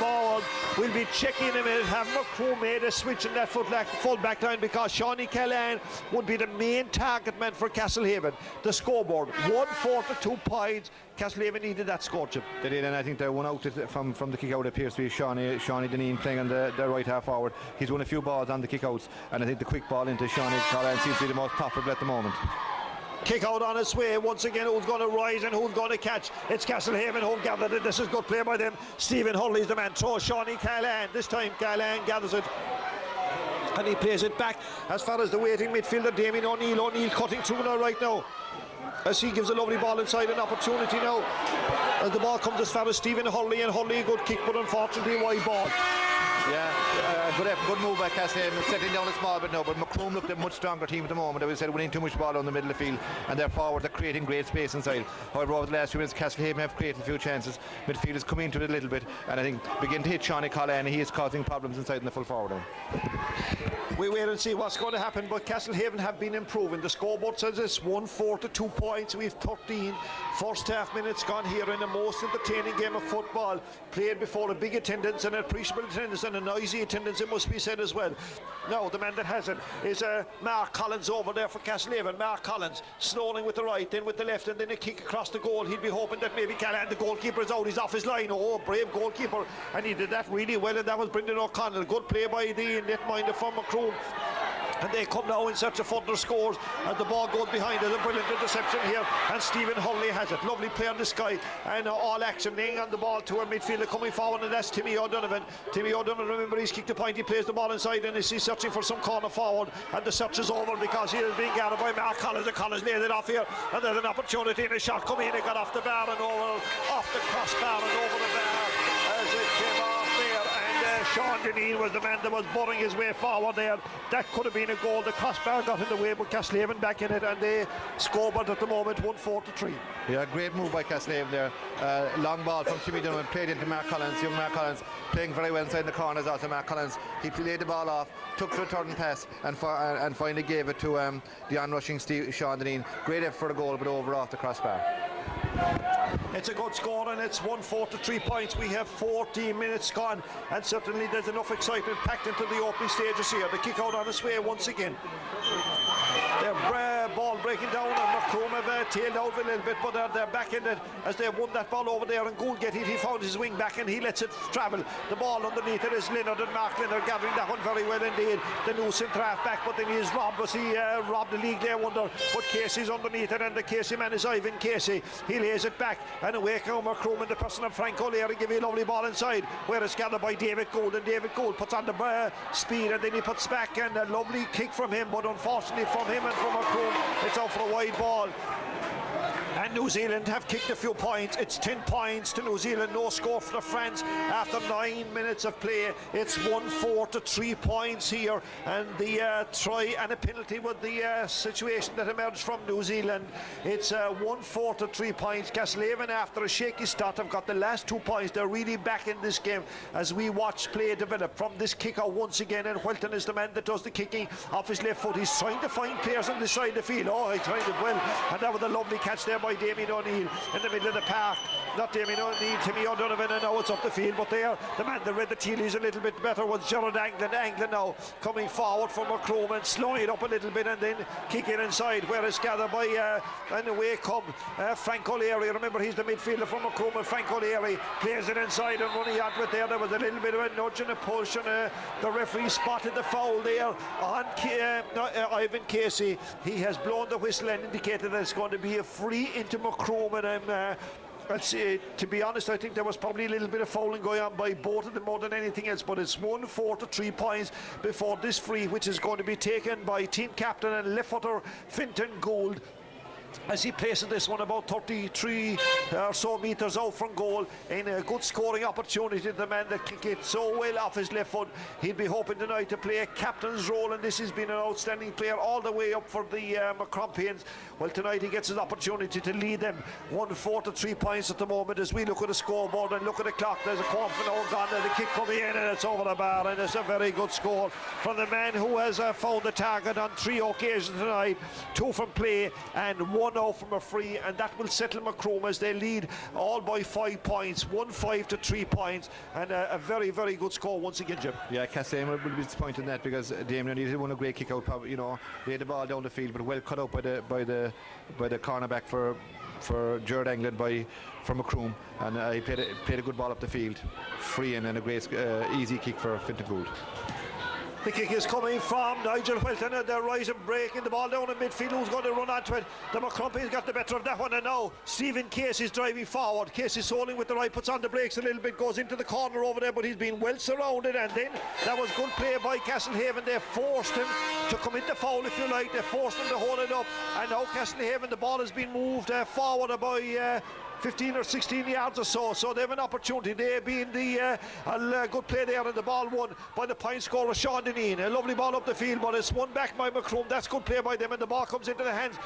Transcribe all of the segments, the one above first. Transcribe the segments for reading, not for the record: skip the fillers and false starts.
forward. We'll be checking in a minute. Have Macroom made a switch in that full back line, because Shawnee Callan would be the main target man for Castlehaven. The scoreboard 142 points. Castlehaven needed that score, Jim. They did, and I think they're one out from the kick out. It appears to be Shawnee Deneen playing on the right half forward. He's won a few balls on the kick outs, and I think the quick ball into Shawnee Callan seems to be the most profitable at the moment. Kick out on its way once again. Who's going to rise and who's going to catch? It's Castlehaven who gathered it. This is good play by them. Stephen Hurley's the man. Throws Shawnee Callan. This time Callan gathers it, and he plays it back as far as the waiting midfielder Damien O'Neill. O'Neill cutting through now right now, as he gives a lovely ball inside. An opportunity now as the ball comes as far as Stephen Hurley, and Hurley a good kick, but unfortunately a wide ball. Yeah, good move by Castlehaven, settling down a small bit now, but Macroom looked a much stronger team at the moment. I would say winning too much ball on the middle of the field, and their forwards are creating great space inside. However, over the last few minutes, Castlehaven have created a few chances. Midfield is coming into it a little bit, and I think begin to hit Shawnee Callan, and he is causing problems inside in the full forward line. We wait and see what's going to happen, but Castlehaven have been improving. The scoreboard says it's 142 points. We've 13 first half minutes gone here in the most entertaining game of football, played before a big attendance, and an appreciable attendance, and a noisy attendance, it must be said as well. Now the man that has it is Mark Collins over there for Castlehaven. Mark Collins snarling with the right, then with the left, and then a kick across the goal. He'd be hoping that maybe Callan, the goalkeeper, is out. He's off his line. Oh, brave goalkeeper, and he did that really well, and that was Brendan O'Connell. Good play by the netminder from Macroom. And they come now in search of further scores, and the ball goes behind. There's a brilliant interception here, and Stephen Hurley has it. Lovely play on this guy, and all action, laying on the ball to a midfielder coming forward, and that's Timmy O'Donovan. Timmy O'Donovan, remember, he's kicked the point. He plays the ball inside, and he's searching for some corner forward, and the search is over because he is being gathered by Mark Collins. And Collins laid it off here, and there's an opportunity, and a shot coming in. It got off the bar and over, off the crossbar and over the bar as it came off there. Sean Deneen was the man that was burring his way forward there. That could have been a goal. The crossbar got in the way, but Castlehaven back in it, and they scoreboard at the moment 1-4-3. Yeah, great move by Castlehaven there. Long ball from Timmy Donovan, played into Mark Collins. Young Mark Collins playing very well inside the corners. Also Mark Collins, he laid the ball off, took the return pass, and finally gave it to the onrushing Sean Deneen. Great effort for a goal, but over off the crossbar. It's a good score, and it's 1-4-3 points. We have 14 minutes gone, and certainly there's enough excitement packed into the opening stages here. The kick out on its way once again. Their ball breaking down, and Macroom have tailed out a little bit, but they're back in it as they won that ball over there. And Goulgate, he found his wing back, and he lets it travel. The ball underneath it is Leonard, and Mark Leonard gathering that one very well indeed. The new centre half back, but then he is robbed. Was he robbed the league there, wonder? But Casey's underneath it, and the Casey man is Ivan Casey. He lays it back, and away comes Macroom, and the person of Frank O'Leary give a lovely ball inside, where it's gathered by David Gould, and David Gould puts on the speed, and then he puts back, and a lovely kick from him, but unfortunately from him and from Macroom, it's out for a wide ball. And New Zealand have kicked a few points. It's 10 points to New Zealand. No score for France after 9 minutes of play. It's 1-4-3 points here, and the try and a penalty with the situation that emerged from New Zealand. It's 1-4-3 points. Castlehaven, after a shaky start, have got the last 2 points. They're really back in this game as we watch play develop from this kicker once again. And Wilton is the man that does the kicking off his left foot. He's trying to find players on this side of the field. Oh, he tried it well, and that was a lovely catch there by Damien O'Neill in the middle of the park. Not Damien O'Neill, Timmy O'Donovan, and now it's up the field, but there the man that read the tea leaves a little bit better was Gerard Anglin. Anglin now coming forward from Macroom and slowing it up a little bit, and then kicking inside where it's gathered by and away come Frank O'Leary. Remember, he's the midfielder from Macroom, and Frank O'Leary plays it inside and running out with there. There was a little bit of a nudge and a push, and the referee spotted the foul there on Ivan Casey. He has blown the whistle and indicated that it's going to be a free into Macroom, and to be honest, I think there was probably a little bit of fouling going on by both of them more than anything else, but it's 1-4-3 points before this free, which is going to be taken by team captain and left footer Fintan Gould, as he places this one about 33 or so metres out from goal in a good scoring opportunity. The man that kicked it so well off his left foot, he'd be hoping tonight to play a captain's role, and this has been an outstanding player all the way up for the Macrompians. Well, tonight he gets his opportunity to lead them 1-4-3 points at the moment. As we look at the scoreboard and look at the clock, there's a quarter of an hour gone, and the kick coming in, and it's over the bar, and it's a very good score from the man who has found the target on 3 occasions tonight, 2 from play and 1 one now from a free, and that will settle Macroom as they lead all by 5 points, 1-5 to 3 points, and a very, very good score once again, Jim. Yeah, Castlehaven will be disappointed in that because Damien O'Neill won a great kick out. You know, they had the ball down the field, but well cut out by the cornerback for Jared England from Macroom, and he played a good ball up the field, free and a great easy kick for Fintan Gould. The kick is coming from Nigel Wilton, and they're right and breaking the ball down in midfield. Who's going to run onto it? The McCrumpy's got the better of that one, and now Stephen Case is driving forward. Case is holding with the right, puts on the brakes a little bit, goes into the corner over there, but he's been well surrounded, and then that was good play by Castlehaven. They forced him to come into foul, if you like. They forced him to hold it up, and now Castlehaven, the ball has been moved forward by 15 or 16 yards or so they have an opportunity. They being the good play there, and the ball won by the point scorer Sean Deneen. A lovely ball up the field, but it's won back by Macroom. That's good play by them, and the ball comes into the hands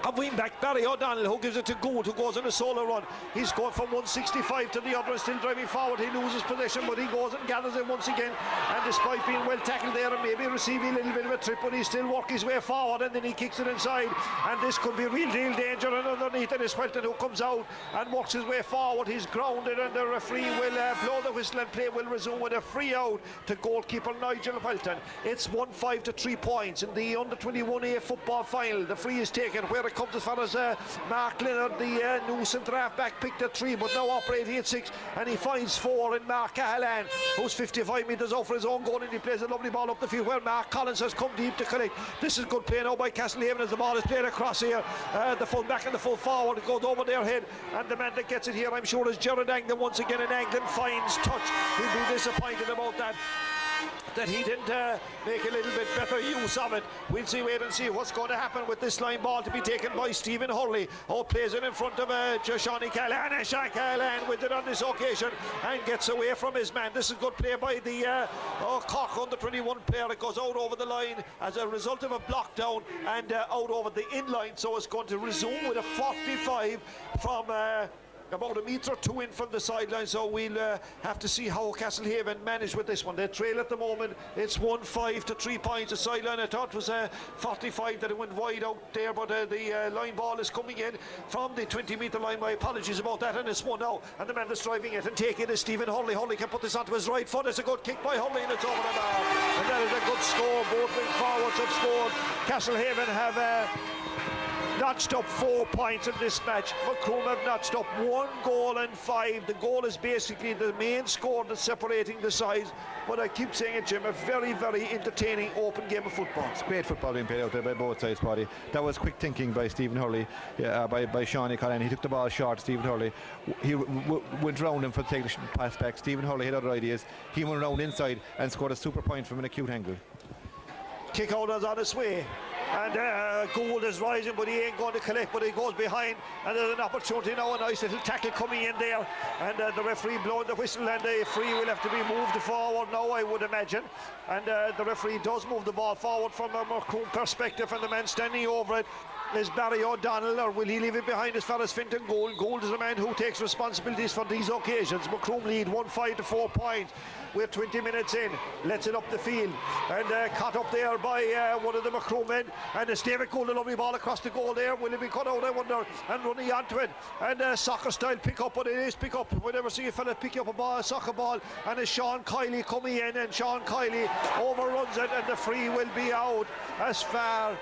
of wingback Barry O'Donnell, who gives it to Gould, who goes on a solo run. He's going from 165 to the other and still driving forward. He loses possession, but he goes and gathers it once again, and despite being well tackled there and maybe receiving a little bit of a trip, but he still works his way forward, and then he kicks it inside, and this could be real danger. And underneath it is Welton, who comes out and works his way forward. He's grounded, and the referee will blow the whistle, and play will resume with a free out to goalkeeper Nigel Welton. It's 1-5 to 3 points in the under-21A football final. The free is taken where it comes as far as Mark Leonard, the new centre half back, picked at 3, but now operating at 6, and he finds 4 in Mark Cahalan, who's 55 metres out for his own goal, and he plays a lovely ball up the field where Mark Collins has come deep to collect. This is good play now by Castlehaven as the ball is played across here. The full back and the full forward, it goes over their head, and the man that gets it here, I'm sure, is Jared Anglin once again, and Anglin finds touch. He'll be disappointed about that he didn't make a little bit better use of it. We'll wait and see what's going to happen with this line ball to be taken by Stephen Hurley, who plays it in front of Shawnee Callahan, and Shawn Callahan with it on this occasion and gets away from his man. This is good play by the Cork under-21 player. It goes out over the line as a result of a block down and out over the in-line, so it's going to resume with a 45 from about 1 metre or 2 in from the sideline, so we'll have to see how Castlehaven manage with this one. They trail at the moment. It's 1-5 to 3 points. The sideline, I thought, was 45 that it went wide out there, but the line ball is coming in from the 20-metre line. My apologies about that, and it's 1 now, and the man that's driving it and taking it is Stephen Hurley. Hurley can put this onto his right foot. It's a good kick by Hurley, and it's over the bar, and that is a good score. Both wing forwards have scored. Castlehaven have notched up 4 points in this match. Macroom have notched up 1 goal and 5. The goal is basically the main score that's separating the sides, but I keep saying it, Jim, a very, very entertaining open game of football. It's great football being played out there by both sides, Paddy. That was quick thinking by Stephen Hurley, by Shawnee Callahan. He took the ball short, Stephen Hurley. He went round him for the take the pass back. Stephen Hurley had other ideas. He went round inside and scored a super point from an acute angle. Kick out is on its way, and Gould is rising, but he ain't going to collect, but he goes behind, and there's an opportunity now, a nice little tackle coming in there, and the referee blowing the whistle, and the free will have to be moved forward now, I would imagine, and the referee does move the ball forward from a Macroom perspective, and the man standing over it is Barry O'Donnell, or will he leave it behind as far as Fintan Gould? Gould is a man who takes responsibilities for these occasions. Macroom lead 1-5 to 4 points. We're 20 minutes in. Let's it up the field, and caught up there by one of the Macroom men, and it's David Gould, a lovely ball across the goal there. Will it be cut out, I wonder, and running onto it, and soccer style pick up, but it is pick up. We never see a fella pick up a ball, a soccer ball, and it's Sean Kiley coming in, and Sean Kiley overruns it, and the free will be out as far.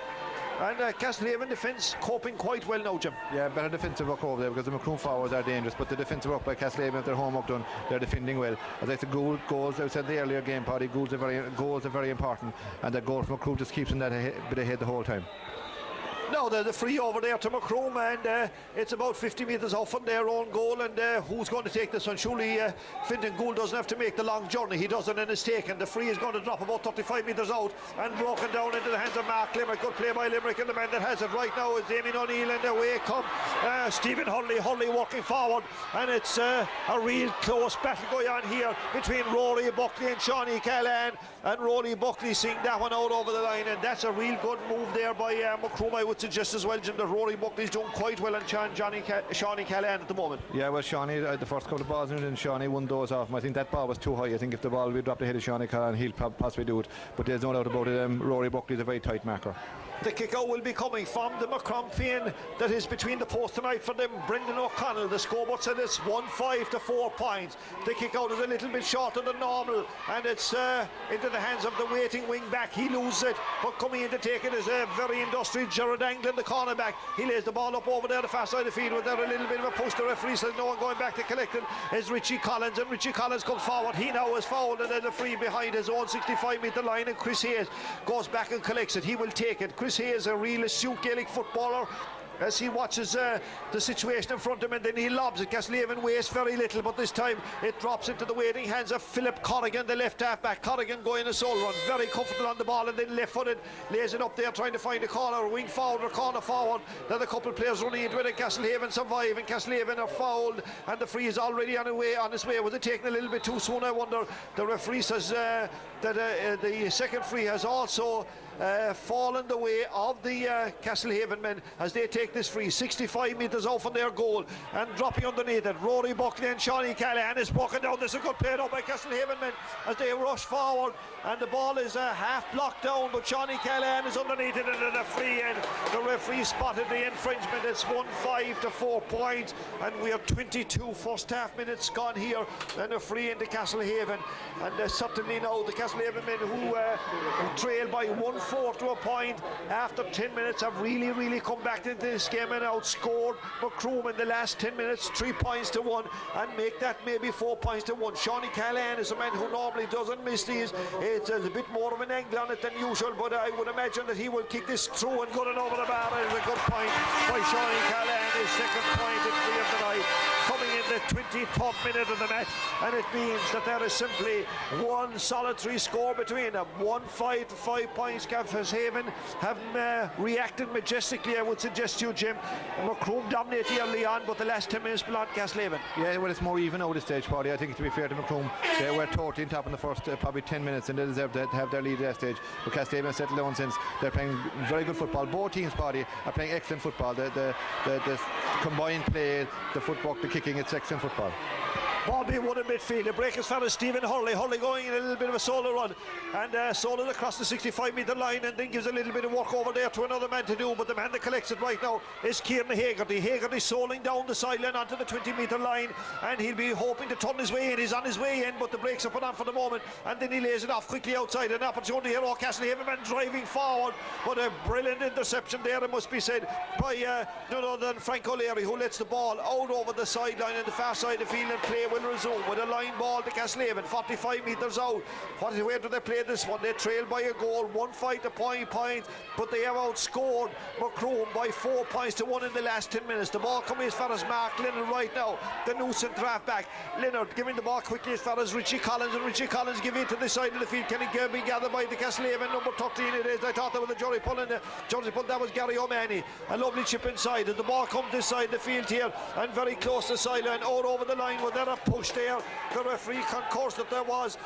And Castlehaven defence coping quite well now, Jim. Yeah, better defensive work over there because the Macroom forwards are dangerous, but the defensive work by Castlehaven, if their homework done, they're defending well. As I said, goals, I said the earlier game, Paddy, goals are very important, and the goal from Macroom just keeps them that bit ahead the whole time. No, the free over there to Macroom, and it's about 50 metres off from their own goal, and who's going to take this one? Surely Fintan Gould doesn't have to make the long journey. He doesn't, and is taken. The free is going to drop about 35 metres out and broken down into the hands of Mark Limerick. Good play by Limerick, and the man that has it right now is Damien O'Neill, and away come Stephen Hurley walking forward, and it's a real close battle going on here between Rory Buckley and Shawnee Callahan, and Rory Buckley seeing that one out over the line, and that's a real good move there by Macroom. I would suggest as well, Jim, that Rory Buckley's doing quite well on Shawnee Callahan at the moment. Yeah, well, Shawnee, the first couple of balls, and Shawnee won those off him. I think that ball was too high. I think if the ball we dropped ahead of Shawnee Callahan, he'll possibly do it, but there's no doubt about it. Rory Buckley's a very tight marker. The kick-out will be coming from the Macroom pin that is between the post tonight for them. Brendan O'Connell, the scoreboard said it's 1-5 to 4 points. The kick-out is a little bit shorter than normal, and it's into the hands of the waiting wing back. He loses it, but coming in to take it is a very industrious Gerard Anglin, the cornerback. He lays the ball up over there, the far side of the field, with there a little bit of a push. The referee says no one going back to collect it is Richie Collins, and Richie Collins comes forward. He now is fouled, and there's a free behind his own 65-metre line, and Chris Hayes goes back and collects it. He will take it. Chris Hayes, a real astute Gaelic footballer, as he watches the situation in front of him, and then he lobs it. Castlehaven wastes very little, but this time it drops into the waiting hands of Philip Corrigan, the left half-back. Corrigan going a sole run, very comfortable on the ball, and then left-footed, lays it up there trying to find a corner, wing forward or corner forward. Then a couple of players running into it, and Castlehaven survive, and Castlehaven are fouled, and the free is already on his way. Was it taken a little bit too soon, I wonder? The referee says that the second free has also fallen the way of the Castlehaven men as they take this free 65 metres out from their goal, and dropping underneath it, Rory Buckley and Shawnee Callahan is walking down. This is a good play out by Castlehaven men as they rush forward, and the ball is half blocked down, but Shawnee Callahan is underneath it, and then a free, and the referee spotted the infringement. It's 1-5 to 4 points, and we are 22 first half minutes gone here, and a free into Castlehaven. And certainly now the Castlehaven men who trail by 1-4 to a point after 10 minutes have really come back into this game and outscored Macroom in the last 10 minutes 3 points to 1, and make that maybe 4 points to 1. Shawnee Callahan is a man who normally doesn't miss these. It's a bit more of an angle on it than usual, but I would imagine that he will kick this through and good and over the bar. It's a good point by Shawnee Callahan, his second point in 3 of the night, coming in the 23rd minute of the match, and it means that there is simply one solitary score between them. 1-5 to 5 points. Castlehaven have reacted majestically, I would suggest to you, Jim. Macroom dominated early on, but the last 10 minutes belonged to Castlehaven. Yeah, well, it's more even out of this stage, Paddy. I think, to be fair to Macroom, they were totally on top in the first probably 10 minutes, and they deserve to have their lead at that stage. But Castlehaven has settled down since. They're playing very good football. Both teams, Paddy, are playing excellent football. The combined play, the footwork, the kicking, it's excellent football. Ball being won in midfield. The break is found as Stephen Hurley. Hurley going in a little bit of a solo run, and solo across the 65-metre line, and then gives a little bit of work over there to another man to do. But the man that collects it right now is Kieran Hagerty. Hagerty soling down the sideline onto the 20-metre line, and he'll be hoping to turn his way in. He's on his way in, but the brakes are put on for the moment, and then he lays it off quickly outside. An opportunity here. Castlehaven man driving forward, but a brilliant interception there, it must be said, by none other than Frank O'Leary, who lets the ball out over the sideline in the far side of the field, and play will resume with a line ball to Castlehaven, 45 metres out. Where do they play this one? They trail by a goal, 1-5 to 5 points, but they have outscored Macroom by 4 points to 1 in the last 10 minutes. The ball coming as far as Mark Leonard right now, the new centre half back. Leonard giving the ball quickly as far as Richie Collins, and Richie Collins giving it to the side of the field. Can it be gathered by the Castlehaven number 13? It is. I thought that was the Jory Pull, and that was Gary O'Mahony. A lovely chip inside, and the ball comes this side of the field here, and very close to the sideline, out over the line. Was there a push there? The referee concurs that there was,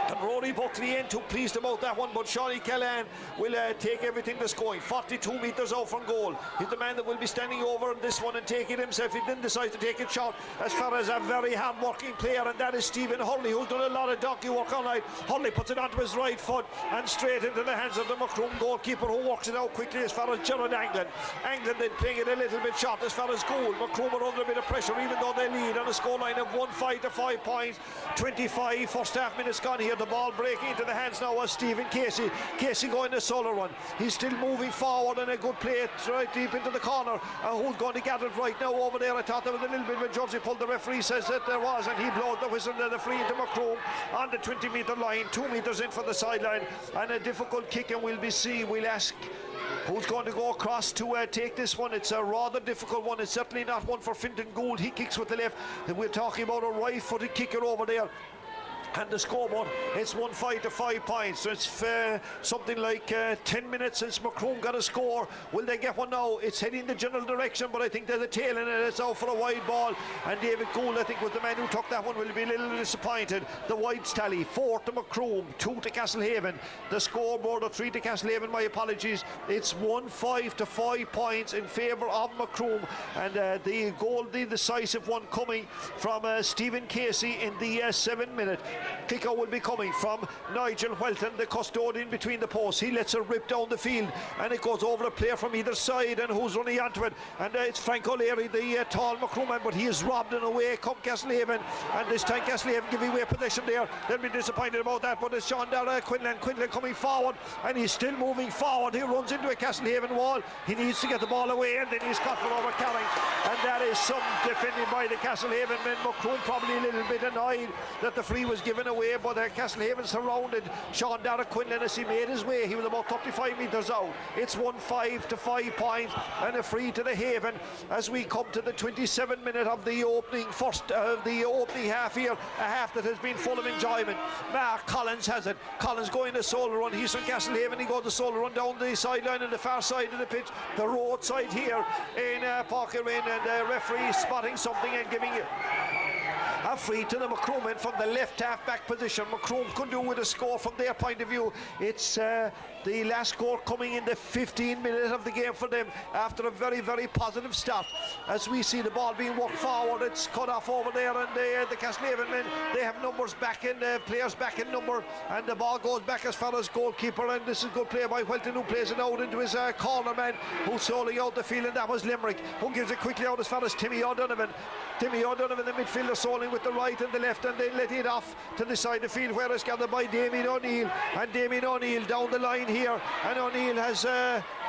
and Rory Buckley ain't too pleased about that one, but Shawnee Callahan will take everything that's going. 42 metres out from goal. He's the man that will be standing over on this one and take it himself. He didn't decide to take it short as far as a very hard-working player, and that is Stephen Hurley, who's done a lot of donkey work all night. Hurley puts it onto his right foot and straight into the hands of the Macroom goalkeeper, who works it out quickly as far as Gerard Anglin. Anglin then playing it a little bit short as far as goal. Macroom are under a bit of pressure, even though they lead on a scoreline of 1-5 to 5 points. 25 first half minutes gone here. The ball breaking into the hands now of Stephen Casey. Casey going a solo run. He's still moving forward, and a good play right deep into the corner. Who's going to gather it right now over there? I thought there was a little bit of a jersey pull. The referee says that there was, and he blows the whistle, and the free into Macroom on the 20-metre line, 2 metres in for the sideline, and a difficult kick, and we'll ask who's going to go across to take this one. It's a rather difficult one. It's certainly not one for Fintan Gould. He kicks with the left, and we're talking about a right-footed kicker over there. And the scoreboard, it's 1-5 to 5 points. So it's something like 10 minutes since Macroom got a score. Will they get one now? It's heading the general direction, but I think there's a tail in it. It's out for a wide ball, and David Gould, I think, was the man who took that one. Will be a little disappointed. The wides tally: 4 to Macroom, 2 to Castlehaven. The scoreboard of 3 to Castlehaven, my apologies. It's 1-5 to 5 points in favour of Macroom, and the goal, the decisive one, coming from Stephen Casey in the 7th minute. Kicker will be coming from Nigel Welton, the custodian between the posts. He lets it rip down the field, and it goes over a player from either side, and who's running onto it? And it's Frank O'Leary, the tall Macroom man, but he is robbed in a way. Come Castlehaven, and this time Castlehaven giving away possession there. They'll be disappointed about that, but it's Sean Dara Quinlan coming forward, and he's still moving forward. He runs into a Castlehaven wall. He needs to get the ball away, and then he's caught for overcarrying, and that is some defending by the Castlehaven men. Macroom probably a little bit annoyed that the free was given away, but Castlehaven surrounded Sean Dara Quinlan as he made his way. He was about 35 metres out. It's 1-5 to 5 points, and a free to the Haven as we come to the 27th minute of the opening half here, a half that has been full of enjoyment. Mark Collins has it. Collins going a solo run. He's from Castlehaven. He goes a solo run down the sideline on the far side of the pitch, the roadside here in Parkerine, and the referee spotting something and giving it a free to the Macroom men from the left half back position. Macroom could do with a score from their point of view. It's the last score coming in the 15th minute of the game for them after a very, very positive start. As we see the ball being walked forward, it's cut off over there, and the Castlehaven men, they have numbers back in, players back in number, and the ball goes back as far as goalkeeper, and this is good play by Welton, who plays it out into his corner man, who's soling out the field, and that was Limerick, who gives it quickly out as far as Timmy O'Donovan. Timmy O'Donovan, the midfielder, soling with the right and the left, and they let it off to the side of the field where it's gathered by Damien O'Neill, and Damien O'Neill down the line here, and O'Neill has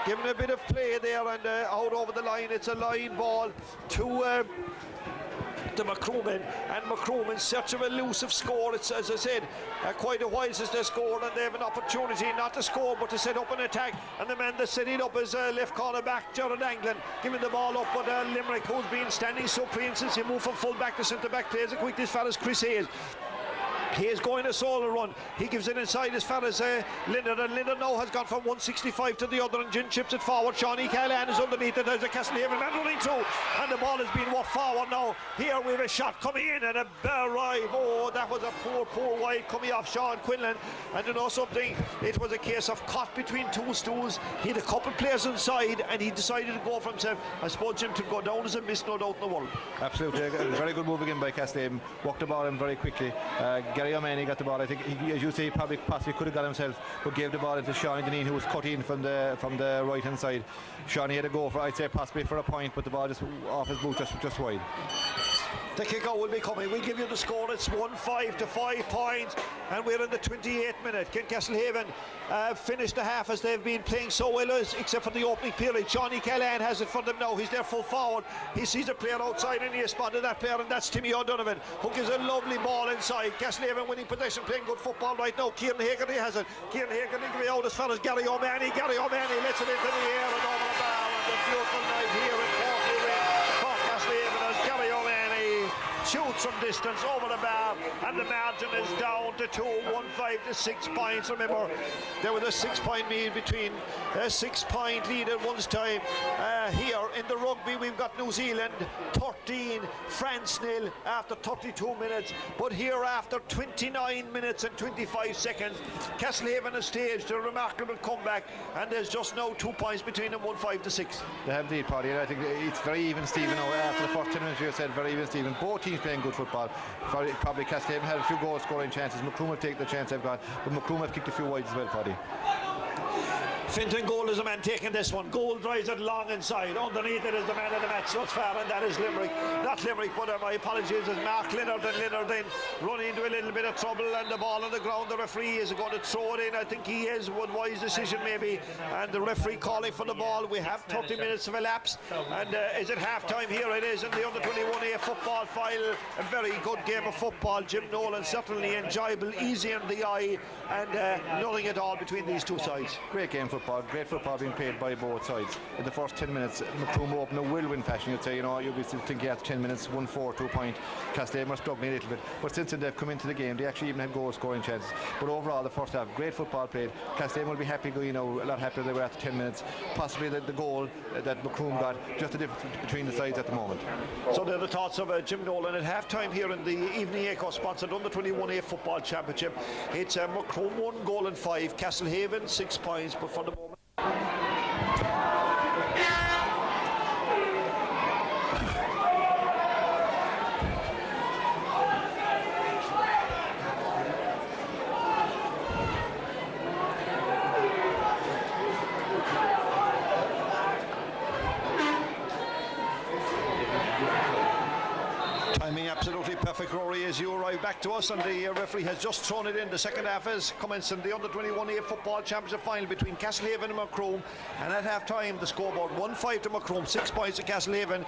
given a bit of play there, and out over the line. It's a line ball to Macroom, and Macroom in search of a elusive score. It's, as I said, quite a while since they scored, and they have an opportunity not to score but to set up an attack, and the man that's setting up is left corner back Gerard Anglin, giving the ball up, but Limerick, who's been standing supreme since he moved from full back to centre back, plays it quickly as far as Chris Hayes. He is going a solo run. He gives it inside as far as Linder, and Linder now has gone from 165 to the other, and Jin chips it forward. Shawnee Callahan is underneath it. There's a Castlehaven man running through, and the ball has been walked forward now. Here we have a shot coming in, and a drive. Oh, that was a poor wide coming off Sean Quinlan. And you know something, it was a case of caught between two stools. He had a couple of players inside, and he decided to go for himself. I suppose Jim to go down as a miss, no doubt in the world. Absolutely, a very good move again by Castlehaven. Walked the ball in very quickly. Gary O'Mahony got the ball. I think he, as you say, he possibly could have got himself, but gave the ball into Sean Deneen, who was cut in from the right hand side. Sean had to go for, I'd say, possibly for a point, but the ball just off his boot, just wide. The kick-out will be coming. We'll give you the score. It's 1-5 to 5 points, and we're in the 28th minute. Can Castlehaven finish the half as they've been playing so well, except for the opening period? Shawnee Callahan has it for them now. He's there full forward. He sees a player outside, and he has spotted that player, and that's Timmy O'Donovan, who gives a lovely ball inside. Castlehaven winning possession, playing good football right now. Kieran Hagerty has it. Kieran Hagerty goes out as far as Gary O'Mahony. Gary O'Mahony lets it into the air and over the bar, and a beautiful night here in for Castlehaven as Gary O'Mahony shoots from distance over the bar, and the margin is down to 1-5 to 6 points. Remember, there was a 6 point lead between a 6 point lead at one time. Here in the rugby, we've got New Zealand 13, France 0 after 32 minutes. But here, after 29 minutes and 25 seconds, Castlehaven has staged a remarkable comeback, and there's just now 2 points between them, 1-5 to 6. They have indeed, Paddy. I think it's very even, Stephen. After the first 10 minutes, you said very even, Stephen. Both teams playing good football. Probably Castlehaven had a few goal scoring chances. Macroom have taken the chance they've got, but Macroom have kicked a few wides as well, Paddy. Fintan Gould is the man taking this one. Gould drives it long inside. Underneath it is the man of the match thus far, and that is Limerick. Not Limerick, but my apologies, is Mark Leonard, and Leonard then running into a little bit of trouble, and the ball on the ground. The referee is going to throw it in. I think he is one wise decision maybe, and the referee calling for the ball. We have 30 minutes of elapsed, and is it half time? Here it is in the under 21A football final. A very good game of football. Jim Nolan certainly enjoyable, easy on the eye, and nothing at all between these two sides. Great game football. Great football being played by both sides. In the first 10 minutes, Macroom opened a whirlwind fashion. You'd say, you know, you'll be thinking after 10 minutes, 1-4, 2 point. Castlehaven were struggling a little bit, but since then they've come into the game, they actually even had goal scoring chances. But overall, the first half, great football played. Castlehaven will be happy, you know, a lot happier than they were after 10 minutes. Possibly the goal that Macroom got, just the difference between the sides at the moment. So they're the thoughts of Jim Nolan at half time here in the Evening Echo sponsored under 21A football championship. It's Macroom 1 goal and 5, Castlehaven 6 points, but for the moment. as you arrive back to us, and the referee has just thrown it in. The second half is commencing the under-21 football championship final between Castlehaven and Macroom, and at half time the scoreboard 1-5 to Macroom, 6 points to Castlehaven.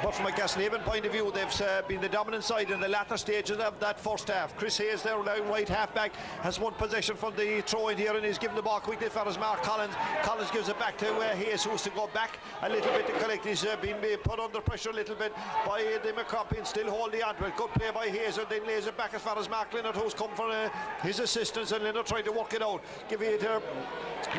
But from a Castlehaven point of view, they've been the dominant side in the latter stages of that first half. Chris Hayes, their right half-back, has won possession from the throw-in here, and he's given the ball quickly for his Mark Collins. Collins gives it back to Hayes, who's to go back a little bit to collect. He's been put under pressure a little bit by the Macroom, still holding on to it. Good play by Hayes, and then lays it back as far as Mark Leonard, who's come for his assistance, and Leonard trying to work it out, give it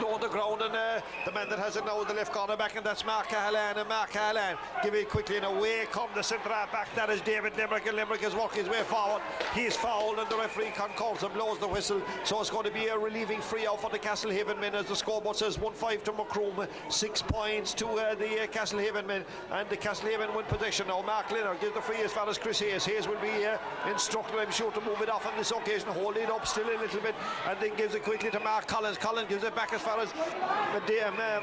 low on the ground, and the man that has it now, the left corner back, and that's Mark Cahalan. And Mark Cahalan give it quickly, and away come the centre half back. That is David Limerick, and Limerick is working his way forward. He's fouled, and the referee concords and blows the whistle, so it's going to be a relieving free out for the Castlehaven men, as the scoreboard says 1-5 to Macroom, 6 points to the Castlehaven men, and the Castlehaven win possession now. Mark Leonard gives the free as far as Chris Hayes. Hayes will be instructed, I'm sure, to move it off on this occasion, hold it up still a little bit, and then gives it quickly to Mark Collins. Collins gives it back as far as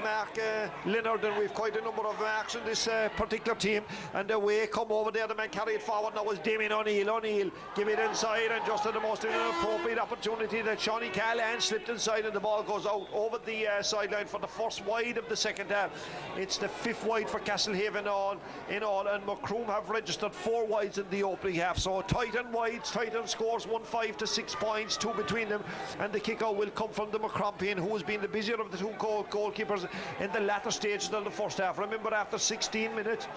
Mark Leonard, and we've quite a number of marks in this particular team, and away come over there, the man carry it forward now was Damien O'Neill. Give it inside, and just at the most inappropriate opportunity that Shawnee Callahan slipped inside, and the ball goes out over the sideline for the first wide of the second half. It's the 5th wide for Castlehaven in all, and Macroom have registered 4 wides in the opening half, so Titan wides. Titan scores 1-5 to 6 points, 2 between them, and the kick-out will come from the Macrompian, who has been the busier of the 2 goalkeepers in the latter stages of the first half. Remember, after 16 minutes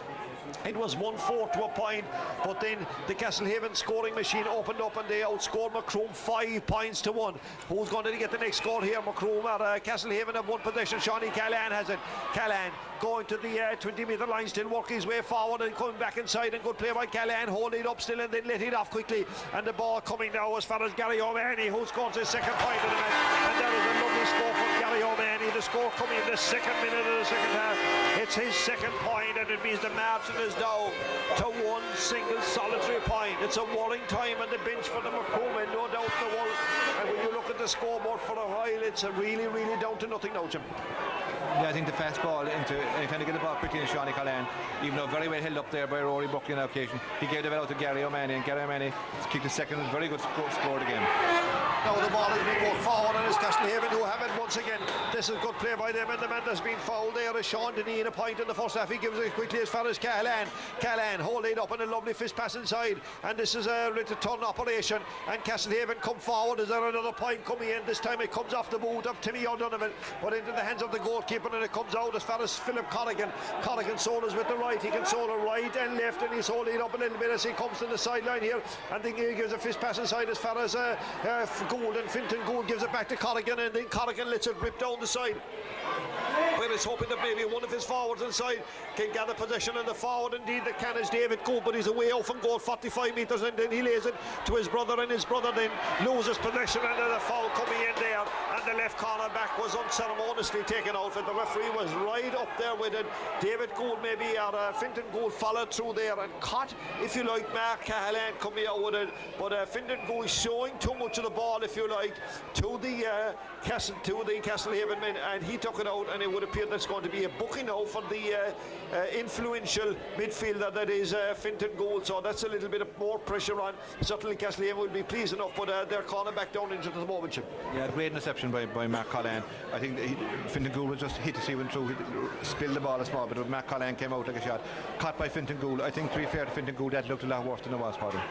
it was 1-4 to a point, but then the Castlehaven scoring machine opened up, and they outscored Macroom 5 points to 1. Who's going to get the next score here? Macroom or Castlehaven have won possession. Shawnee Callahan has it. Callahan going to the 20-metre line, still working his way forward and coming back inside, and good play by Callahan, holding it up still and then let it off quickly, and the ball coming now as far as Gary O'Mahony, who scores his 2nd point of the match, and that is a lovely score for Gary O'Mahony. The score coming in the 2nd minute of the second half. It's his 2nd point, and it means the margin is down to 1 single solitary point. It's a worrying time on the bench for the Macroom, no doubt in the world, and when you look at the scoreboard for a while, it's a really down to nothing now, Jim. Yeah, I think the fast ball into anytime to get the ball quickly in Shawnee Callahan, even though very well held up there by Rory Buckley on that occasion, he gave the ball out to Gary O'Mahony, and Gary O'Mahony kicked the second very good scored again. Now the ball has been moved forward, and it's Castlehaven who have it once again. This is good play by them, and the man that's been fouled there is Sean Denny in a point in the first half. He gives it quickly as far as Callahan. Callahan hold it up, and a lovely fist pass inside, and this is a return operation, and Castlehaven come forward. Is there another point coming in? This time it comes off the boot of Timmy O'Donovan, but into the hands of the goalkeeper, and it comes out as far as Philip Corrigan. Corrigan shoulders with the right. He can shoulder right and left, and he's holding it up a little bit as he comes to the sideline here, and then he gives a fist pass inside as far as Gould, and Finton Gould gives it back to Corrigan, and then Corrigan lets it rip down the side. Well, it's hoping that maybe one of his forwards inside can gather possession, and the forward indeed that can is David Gould, but he's away off from goal 45 metres, and then he lays it to his brother, and his brother then loses possession, and then a foul coming in there, and the left corner back was unceremoniously taken out, and the referee was right up there with it. David Gould maybe, or Finton Gould followed through there and caught, if you like, Mark Cahalan coming out with it, but Finton Gould is showing too much of the ball, if you like, to the Castlehaven men, and he took it out, and it would appear that's going to be a booking now for the influential midfielder that is Finton Gould, so that's a little bit of more pressure on. Certainly Castlehaven will be pleased enough, but their corner back down injured at the moment. Yeah, great interception by Mark Callahan. I think Finton Gould was just hit to see when through, spilled the ball a small bit, but Mark Callahan came out like a shot, caught by Finton Gould. I think, to be fair to Finton Gould, that looked a lot worse than it was for him.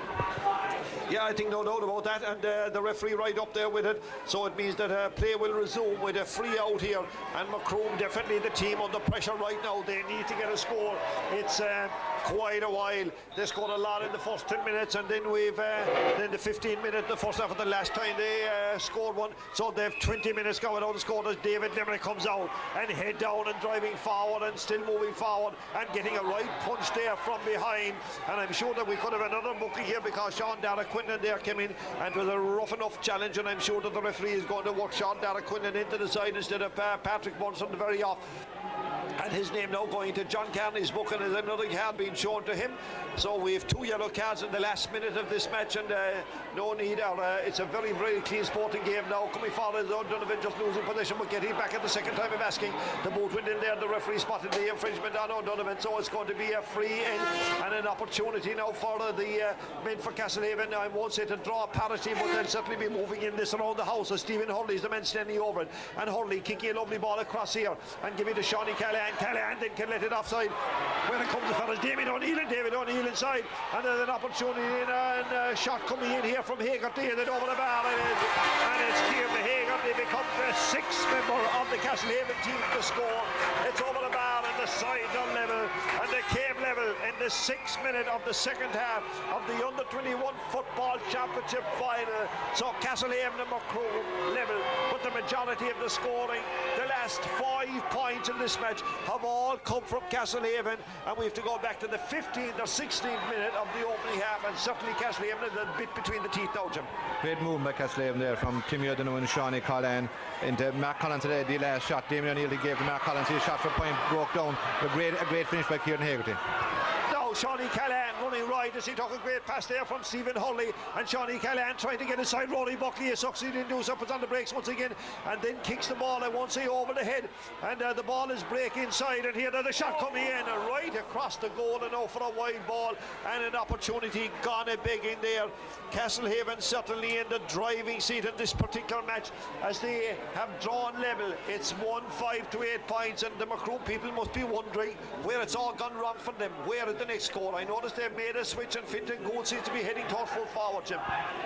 Yeah, I think no doubt about that, and the referee right up there with it, so it means that play will resume with a free out here, and Macroom definitely the team under pressure right now. They need to get a score. It's quite a while. They scored a lot in the first 10 minutes, and then we've then the 15 minutes, the first half of the last time they scored one, so they've 20 minutes going out and scored as David Limerick comes out and head down and driving forward and still moving forward and getting a right punch there from behind, and I'm sure that we could have another booking here because Sean Dara Quinlan there came in, and it was a rough enough challenge, and I'm sure that the referee is going to work Sean Dara Quinlan into the side instead of Patrick Bunce on the very off. And his name now going to John Carney's book, and there's another card being shown to him. So we have 2 yellow cards in the last minute of this match, and no need. It's a very, very clean sporting game now. Coming forward, O'Donovan just losing possession, but getting back at the second time of asking. The boot went in there. The referee spotted the infringement on O'Donovan, so it's going to be a free in and an opportunity now for the men for Castlehaven. I won't say to draw parity, but they'll certainly be moving in this around the house. So Stephen Hurley's the man standing over it, and Hurley kicking a lovely ball across here and give it to Shawnee Callahan. Callahan then can let it offside. When it comes to fellas, David O'Neill inside, and there's an opportunity and a shot coming in here from Haggart there, then over the bar, and it's clear to Haggart. They become the 6th member of the Castlehaven team to score. It's over the bar, and the side on level, and they came level in the 6th minute of the second half of the under-21 football championship final. So Castlehaven and Macroom level, but the majority of the scoring, the last 5 points in this match, have all come from Castlehaven, and we have to go back to the 15th or 16th minute of the opening half, and certainly Castlehaven is a bit between the teeth now, Jim. Great move by Castlehaven there from Timmy O'Donovan and Shawnee Callahan into Mark Collins today. The last shot Damien O'Neill gave to Mark Collins. His shot for point broke down. A great finish by Kieran Hagerty. Shawnee Callahan running right as he took a great pass there from Stephen Hurley, and Shawnee Callahan trying to get inside Rory Buckley. He succeeded in doing so, puts on the brakes once again, and then kicks the ball, I won't say over the head, and the ball is break inside, and here the shot coming in right across the goal, and now for a wide ball and an opportunity gone a big in there. Castlehaven certainly in the driving seat in this particular match as they have drawn level. It's 1-5 to 8 points, and the Macroom people must be wondering where it's all gone wrong for them. Where is the next score? I noticed they've made a switch, and Fintan Gould seems to be heading towards full forward, Jim.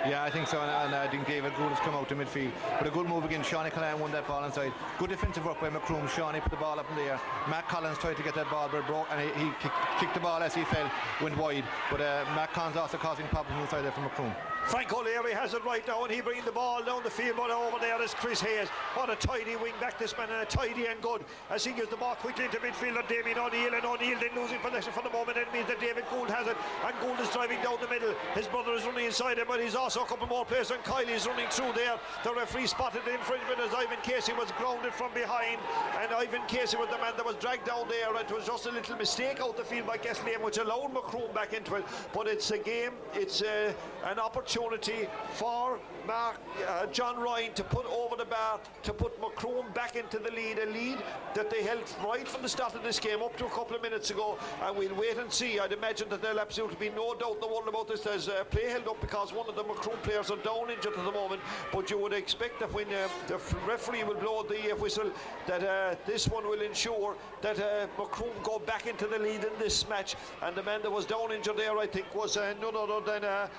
Yeah, I think so, and I think David Gould has come out to midfield. But a good move again. Shawnee Callahan won that ball inside. Good defensive work by Macroom. Shawnee put the ball up in the air. Matt Collins tried to get that ball, but it broke, and he kicked the ball as he fell, went wide. But Matt Collins also causing problems inside there for Macroom. Frank O'Leary has it right now, and he bringing the ball down the field, but over there is Chris Hayes. What a tidy wing back this man, and a tidy and good as he gives the ball quickly into midfielder Damien O'Neill, and O'Neill then losing possession for the moment. It means that David Gould has it, and Gould is driving down the middle. His brother is running inside him, but he's also a couple more players, and Kiley is running through there. The referee spotted the infringement as Ivan Casey was grounded from behind, and Ivan Casey was the man that was dragged down there. It was just a little mistake out the field by Castlehaven, which allowed Macroom back into it. But it's a game, it's an opportunity for John Ryan to put over the bar, to put Macroom back into the lead, a lead that they held right from the start of this game up to a couple of minutes ago, and we'll wait and see. I'd imagine that there'll absolutely be no doubt in the world about this. There's play held up because one of the Macroom players are down injured at the moment, but you would expect that when the referee will blow the whistle, that this one will ensure that Macroom go back into the lead in this match. And the man that was down injured there, I think, was none other than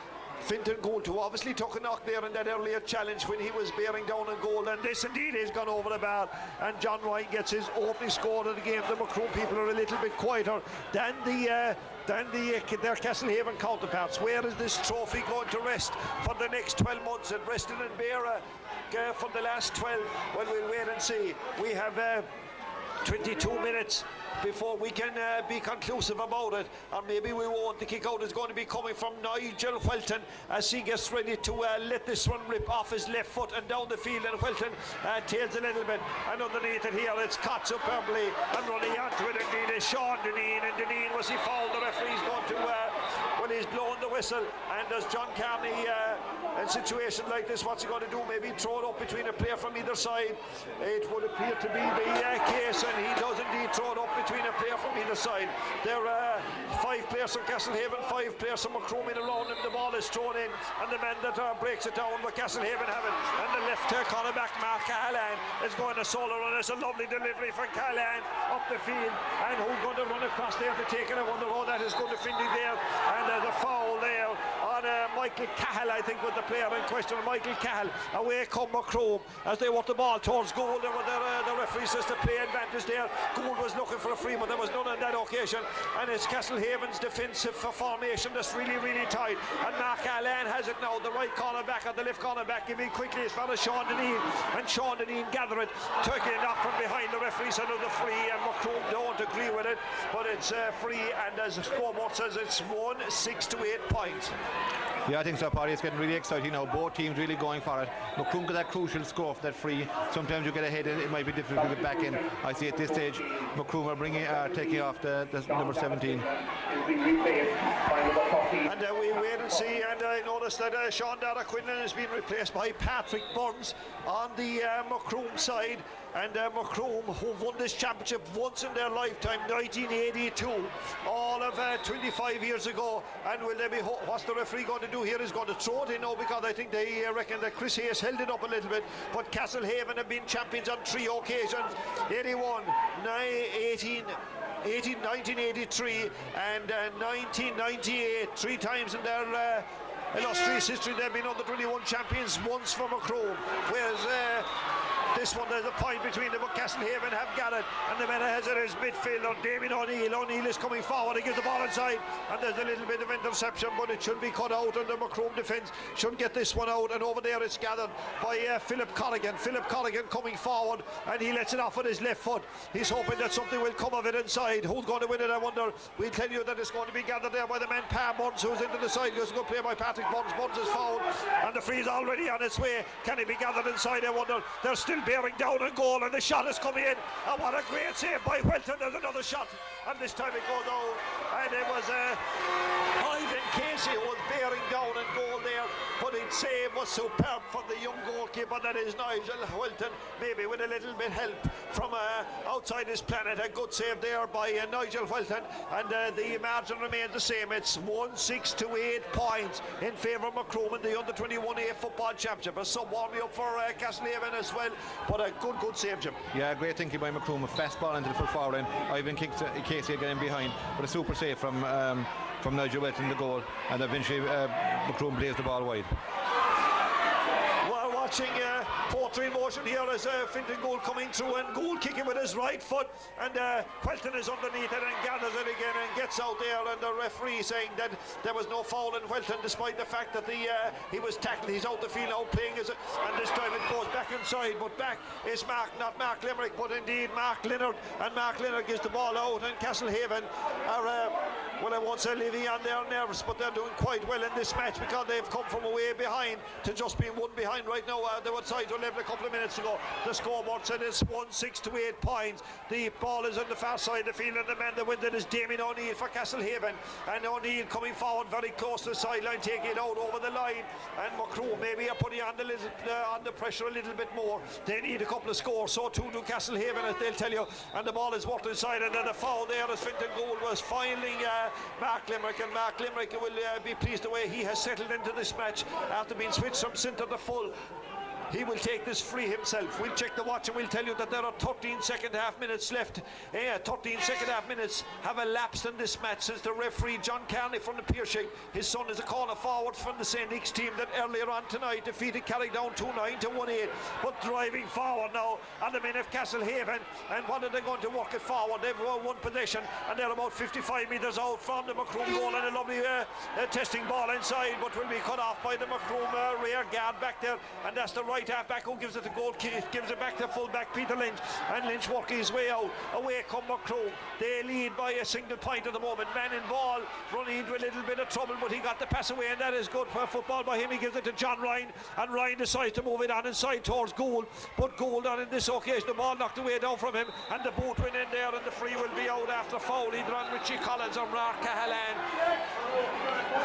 Fintan Gould, who obviously took a knock there in that earlier challenge when he was bearing down on goal, and this indeed has gone over the bar, and John Ryan gets his opening score of the game. The Macroom people are a little bit quieter than their Castlehaven counterparts. Where is this trophy going to rest for the next 12 months? It rested in Beara for the last 12. Well, we'll wait and see. We have 22 minutes before we can be conclusive about it, or maybe we won't. The kick out is going to be coming from Nigel Whelton as he gets ready to let this one rip off his left foot and down the field, and Whelton tails a little bit, and underneath it here it's caught superbly and running onto it indeed is Sean Deneen, and Deneen, was he fouled? The referee's going to well, he's blowing the whistle, and does John Carney in situations like this, what's he going to do? Maybe throw it up between a player from either side. It would appear to be the case, and he does indeed throw it up between a player from either side. There are 5 players from Castlehaven, 5 players from Macroom in around him. The ball is thrown in, and the man that breaks it down, but Castlehaven have it. And the left cornerback Mark Callahan is going to solo run. It's a lovely delivery from Callahan up the field, and who's going to run across there to take it? I wonder how that is going to finish there, and there's a foul there on Michael Cahill, I think, was the player in question. Michael Cahill. Away come Macroom as they want the ball towards goal. There were the referee says to play advantage there. Gould was looking for a free, but there was none on that occasion, and it's Castlehaven's defensive formation that's really, really tight, and Mark Allen has it now. The right corner back and the left corner back giving quickly as far as Sean Deneen, and Sean Deneen gather it, taking it up from behind. The referee said of the free, and Macroom don't agree with it, but it's free, and as the scoreboard says, it's 1-6 to 8 points. Yeah, I think so, Paddy. It's getting really exciting now. Both teams really going for it. Macroom got that crucial score for that free. Sometimes you get ahead and it might be difficult to get back in. I see at this stage, Macroom are taking off the number 17. And we wait and see. And I noticed that Sean Dara Quinlan has been replaced by Patrick Burns on the Macroom side. And Macroom, who won this championship once in their lifetime, 1982, all of 25 years ago. And will they be? What's the referee going to do here? He's going to throw it in now, because I think they reckon that Chris Hayes held it up a little bit. But Castlehaven have been champions on 3 occasions: 81, 1983 and 1998. 3 times in their illustrious history they've been under 21 champions, once for Macroom. Whereas this one, there's a point between them, but Castlehaven have got it, and the man has it is midfielder Damien O'Neill. O'Neill is coming forward, he gives the ball inside, and there's a little bit of interception, but it should be cut out, and the Macroom defence should get this one out. And over there it's gathered by Philip Colligan. Philip Colligan coming forward, and he lets it off with his left foot. He's hoping that something will come of it inside. Who's going to win it, I wonder? We'll tell you that it's going to be gathered there by the man Pa Burns, who's into the side. Goes a good play by Patrick Burns. Burns is fouled, and the free is already on its way. Can he be gathered inside, I wonder? They're still bearing down and goal, and the shot is coming in, and what a great save by Welton. There's another shot, and this time it goes out, and it was Ivan Casey who was bearing down and goal there, but his save was superb from the young goalkeeper, that is Nigel Welton, maybe with a little bit help from outside his planet. A good save there by Nigel Welton, and the margin remains the same. It's 1-6 to 8 points in favour of Macroom in the under-21A football championship. A sub warming up for Castlehaven as well, but a good save, Jim. Yeah, great thinking by Macroom. A fast ball into the full forward end. Ivan Casey getting behind, but a super save from Nigel Welton, the goal, and eventually Macroom plays the ball wide. We're watching Porter in motion here as Finton Gould coming through, and Gould kicking with his right foot, and Welton is underneath it and gathers it again and gets out there, and the referee saying that there was no foul in Welton, despite the fact that he was tackled. He's out the field now playing and this time it goes back inside, but back is not Mark Limerick, but indeed Mark Leonard, and Mark Leonard gives the ball out, and Castlehaven are well, I won't say living on their nerves, but they're doing quite well in this match, because they've come from away behind to just being one behind right now. They were tied to 11 a couple of minutes ago. The scoreboard said it's 1-6 to 8 points. The ball is on the far side of the field, and the man that wins it is Damien O'Neill for Castlehaven, and O'Neill coming forward very close to the sideline, taking it out over the line, and Macroom maybe are putting on the pressure a little bit more. They need a couple of scores, so too do Castlehaven, as they'll tell you, and the ball is worked inside, and then the foul there as Finton Gould was filing Mark Limerick, and Mark Limerick will be pleased the way he has settled into this match after being switched from centre to full. He will take this free himself. We'll check the watch and we'll tell you that there are 13 second half minutes left. 13 second half minutes have elapsed in this match since the referee John Carney from the Pearshig, his son is a corner forward from the St. Nick's team that earlier on tonight defeated Carrickdown 2-9 to 1-8, but driving forward now on the men of Castlehaven. And what are they going to work it forward? They've one possession, and they're about 55 metres out from the Macroom goal, and a lovely testing ball inside, but will be cut off by the Macroom rear guard back there, and that's the right half back who gives it to goal, gives it back to full back Peter Lynch, and Lynch working his way out. Away come Macroom. They lead by a single point at the moment. Man in ball running into a little bit of trouble, but he got the pass away, and that is good for football by him. He gives it to John Ryan, and Ryan decides to move it on inside towards Gould, but Gould on in this occasion, the ball knocked away down from him, and the boot went in there, and the free will be out after foul either on Richie Collins or Mark Cahalan.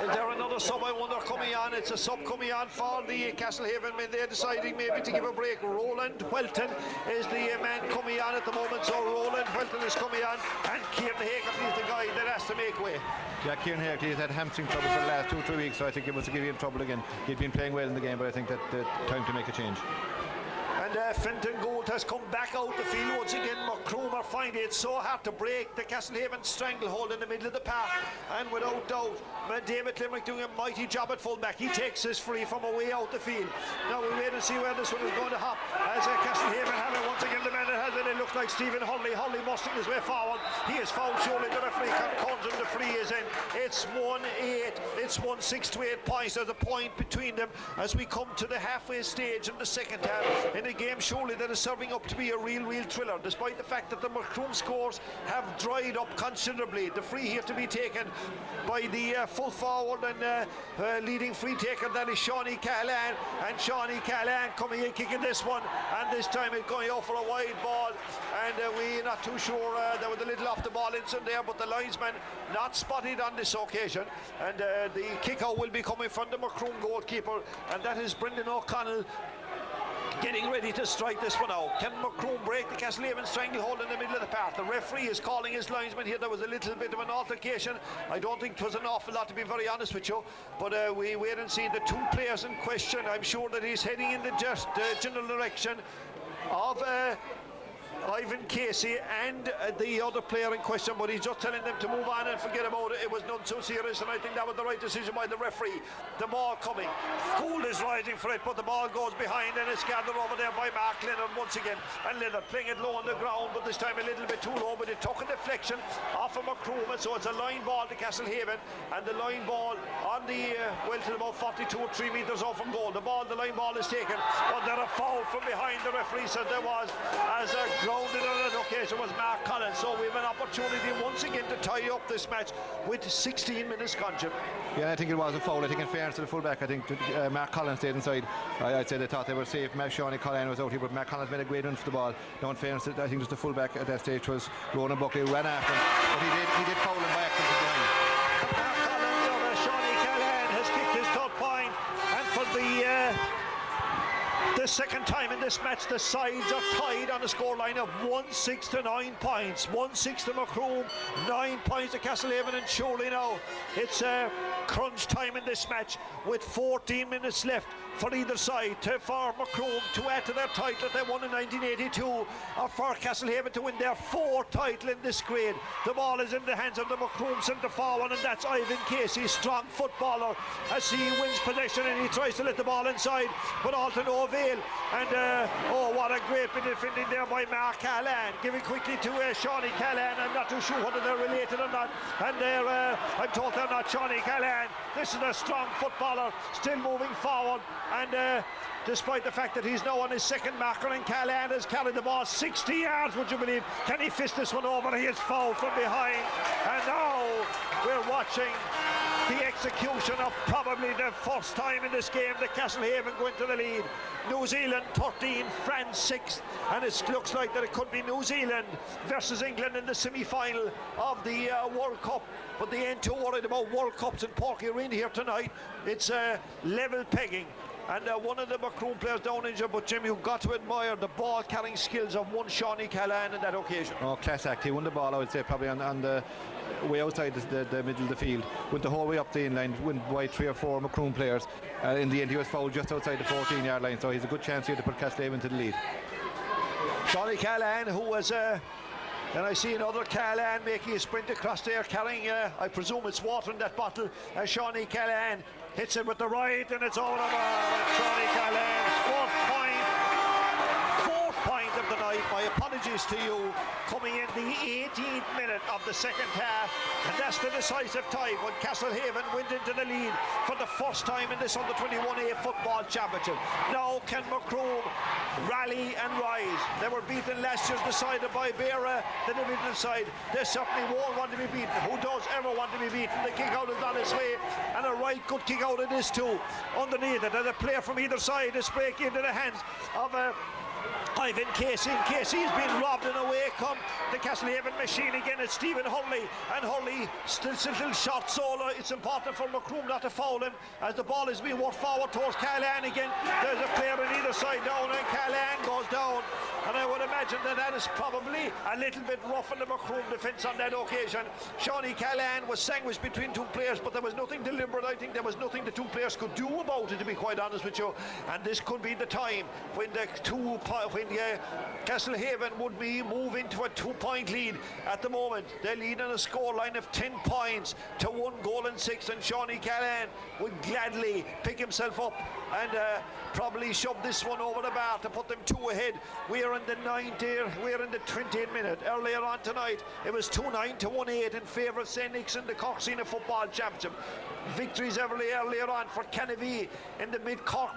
Is there another sub, I wonder, coming on? It's a sub coming on for the Castlehaven men. They're deciding maybe to give a break. Roland Welton is the man coming on at the moment, so Roland Welton is coming on, and Kieran Hagerty is the guy that has to make way. Yeah, Kieran Hagerty has had hamstring trouble for the last 2-3 weeks, so I think it was to give him trouble again. He'd been playing well in the game, but I think that time to make a change. And Finton Gould has come back out the field once again. Macroom are finding it so hard to break the Castlehaven stranglehold in the middle of the park, and without doubt David Limerick doing a mighty job at fullback. He takes his free from away out the field. Now we wait and see where this one is going to hop, as Castlehaven have it once again. The man that has it, it looks like Stephen Holly mustering his way forward. He is fouled, surely the referee comes and the free is in. It's 1-8. It's 1-6 to 8 points. There's a point between them as we come to the halfway stage in the second half in a game game surely that is serving up to be a real thriller, despite the fact that the Macroom scores have dried up considerably. The free here to be taken by the full forward and leading free taker, that is Shawnee Callahan, and Shawnee Callahan coming in kicking this one, and this time it's going out for a wide ball, and we're not too sure. There was a little off the ball incident there, but the linesman not spotted on this occasion, and the kick out will be coming from the Macroom goalkeeper, and that is Brendan O'Connell getting ready to strike this one out. Can Macroom break the Castlehaven stranglehold in the middle of the path? The referee is calling his linesman here. There was a little bit of an altercation. I don't think it was an awful lot, to be very honest with you, but we wait and see. The two players in question, I'm sure that he's heading in the general direction of Ivan Casey and the other player in question, but he's just telling them to move on and forget about it. It was none so serious, and I think that was the right decision by the referee. The ball coming, Gould is rising for it, but the ball goes behind and it's gathered over there by Mark Leonard once again, and Leonard playing it low on the ground, but this time a little bit too low, but it took a deflection off of Macroom, and so it's a line ball to Castlehaven, and the line ball on the well to about 42 or 3 metres off from goal. The line ball is taken, but there a foul from behind. The referee said there was, as a grounded on that occasion was Mark Collins. So we have an opportunity once again to tie up this match with 16 minutes gone. Yeah, I think it was a foul. I think in fairness to the fullback, I think Mark Collins stayed inside. I'd say they thought they were safe. Shawnee Callahan was out here, but Mark Collins made a great run for the ball. No, in fairness, I think just the fullback at that stage was Ronan Buckley, who ran after him, but he did foul him by accident from behind. Mark Collins over Shawnee Callahan has kicked his third point, and for the second time in this match, the sides are tied on a scoreline of 1-6 to 9 points. 1-6 to Macroom, 9 points to Castlehaven, and surely now it's crunch time in this match with 14 minutes left for either side, for Macroom to add to their title that they won in 1982, or for Castlehaven to win their fourth title in this grade. The ball is in the hands of the Macroom centre forward, and that's Ivan Casey, strong footballer, as he wins possession and he tries to let the ball inside, but all to no avail. And oh, what a great bit of defending there by Mark Callahan, giving quickly to Shawnee Callahan. I'm not too sure whether they're related or not, and I'm told they're not. Shawnee Callahan, this is a strong footballer, still moving forward, and despite the fact that he's now on his second marker, and Callahan has carried the ball 60 yards, would you believe? Can he fist this one over? He is fouled from behind, and now we're watching the execution of probably the first time in this game that Castlehaven go into the lead. New Zealand 13, France 6, and it looks like that it could be New Zealand versus England in the semi-final of the World Cup, but they ain't too worried about World Cups in Porky Arena here tonight. It's level pegging, and one of the Macroom players down injured, but Jim, you've got to admire the ball carrying skills of one Shawnee Callahan in that occasion. Oh, class act. He won the ball, I would say, probably on the way outside the middle of the field, went the whole way up the inline, went by 3 or 4 Macroom players. In the end, he was fouled just outside the 14-yard line, so he's a good chance here to put Castlehaven to the lead. Shawnee Callahan, who was and I see another Callahan making a sprint across there, carrying I presume it's water in that bottle. Shawnee Callahan hits it with the right, and it's over. Shawnee Callahan's fourth point of the night. My apologies to you, coming in the 18th minute of the second half, and that's the decisive time when Castlehaven went into the lead for the first time in this under-21A football championship. Now can Macroom rally and rise? They were beaten last year, decided by Beara, the divisional side. They certainly won't want to be beaten. Who does ever want to be beaten? The kick out is on its way, and a right good kick out it is too. Underneath it, and a player from either side is breaking into the hands of Ivan Casey. Casey has been robbed, and away come the Castlehaven machine again. It's Stephen Hurley, and Hurley still shot solo. It's important for Macroom not to foul him as the ball is being worked forward towards Callahan again. There's a player on either side down, and Callahan goes down, and I would imagine that is probably a little bit rough in the Macroom defence on that occasion. Shawnee Callahan was sandwiched between two players, but there was nothing deliberate. I think there was nothing the two players could do about it, to be quite honest with you, and this could be the time when Castlehaven would be moving to a 2-point lead. At the moment they lead on a scoreline of 10 points to 1 goal and 6, and Shawnee Callahan would gladly pick himself up and probably shove this one over the bar to put them 2 ahead. We're in the 20th minute. Earlier on tonight it was 2-9 to 1-8 in favour of St. Nick's in the Cork Senior Football Championship. victories earlier on for Kennedy in the Mid-Cork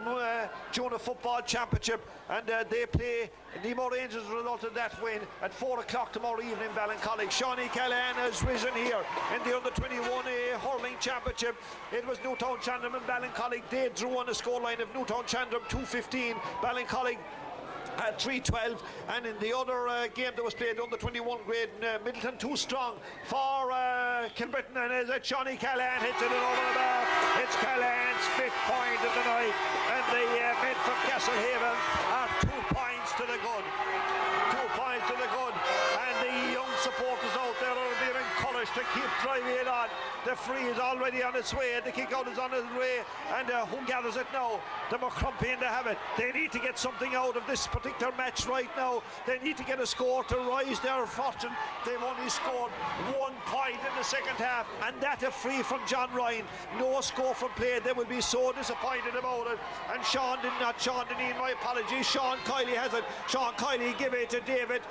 Junior Football Championship, and they play Nemo Rangers as a result of that win at 4 o'clock tomorrow evening in Ballincollig. Shawnee Callahan has risen here in the Under-21 Hurling Championship. It was Newtown Chandram and Ballincollig. They drew on the scoreline of Newtown Chandram 2-15, Ballincollig at 3-12, and in the other game that was played under 21 grade, Middleton too strong for Kilbritton, and as Johnny Callahan hits it over the bar. It's Callahan's 5th point of the night, and the men from Castlehaven are 2 points to the good. 2 points to the good, and the young supporters out there are being encouraged to keep driving it on. The free is already on its way, the kick out is on its way, and who gathers it now? The Macrumpian to have it. They need to get something out of this particular match right now. They need to get a score to rise their fortune. They've only scored 1 point in the second half, and that a free from John Ryan. No score from play. They will be so disappointed about it. And Sean Deneen, my apologies. Sean Kiley has it. Sean Kiley give it to David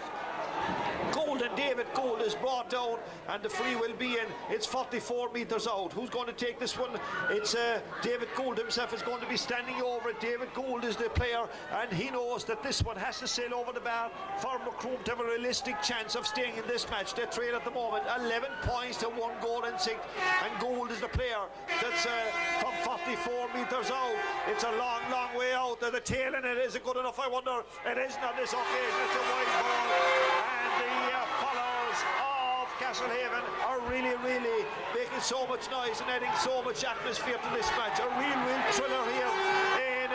Gould, and David Gould is brought down, and the free will be in. It's 44 metres out. Who's going to take this one? It's David Gould himself is going to be standing over it. David Gould is the player, and he knows that this one has to sail over the bar for Macroom to have a realistic chance of staying in this match. They trail at the moment 11 points to 1 goal and 6, and Gould is the player that's from 44 metres out. It's a long way out. The tail in it, is it good enough? I wonder. It isn't on this occasion. It's a wide ball, and the followers of Castlehaven are really making so much noise and adding so much atmosphere to this match. A real thriller here in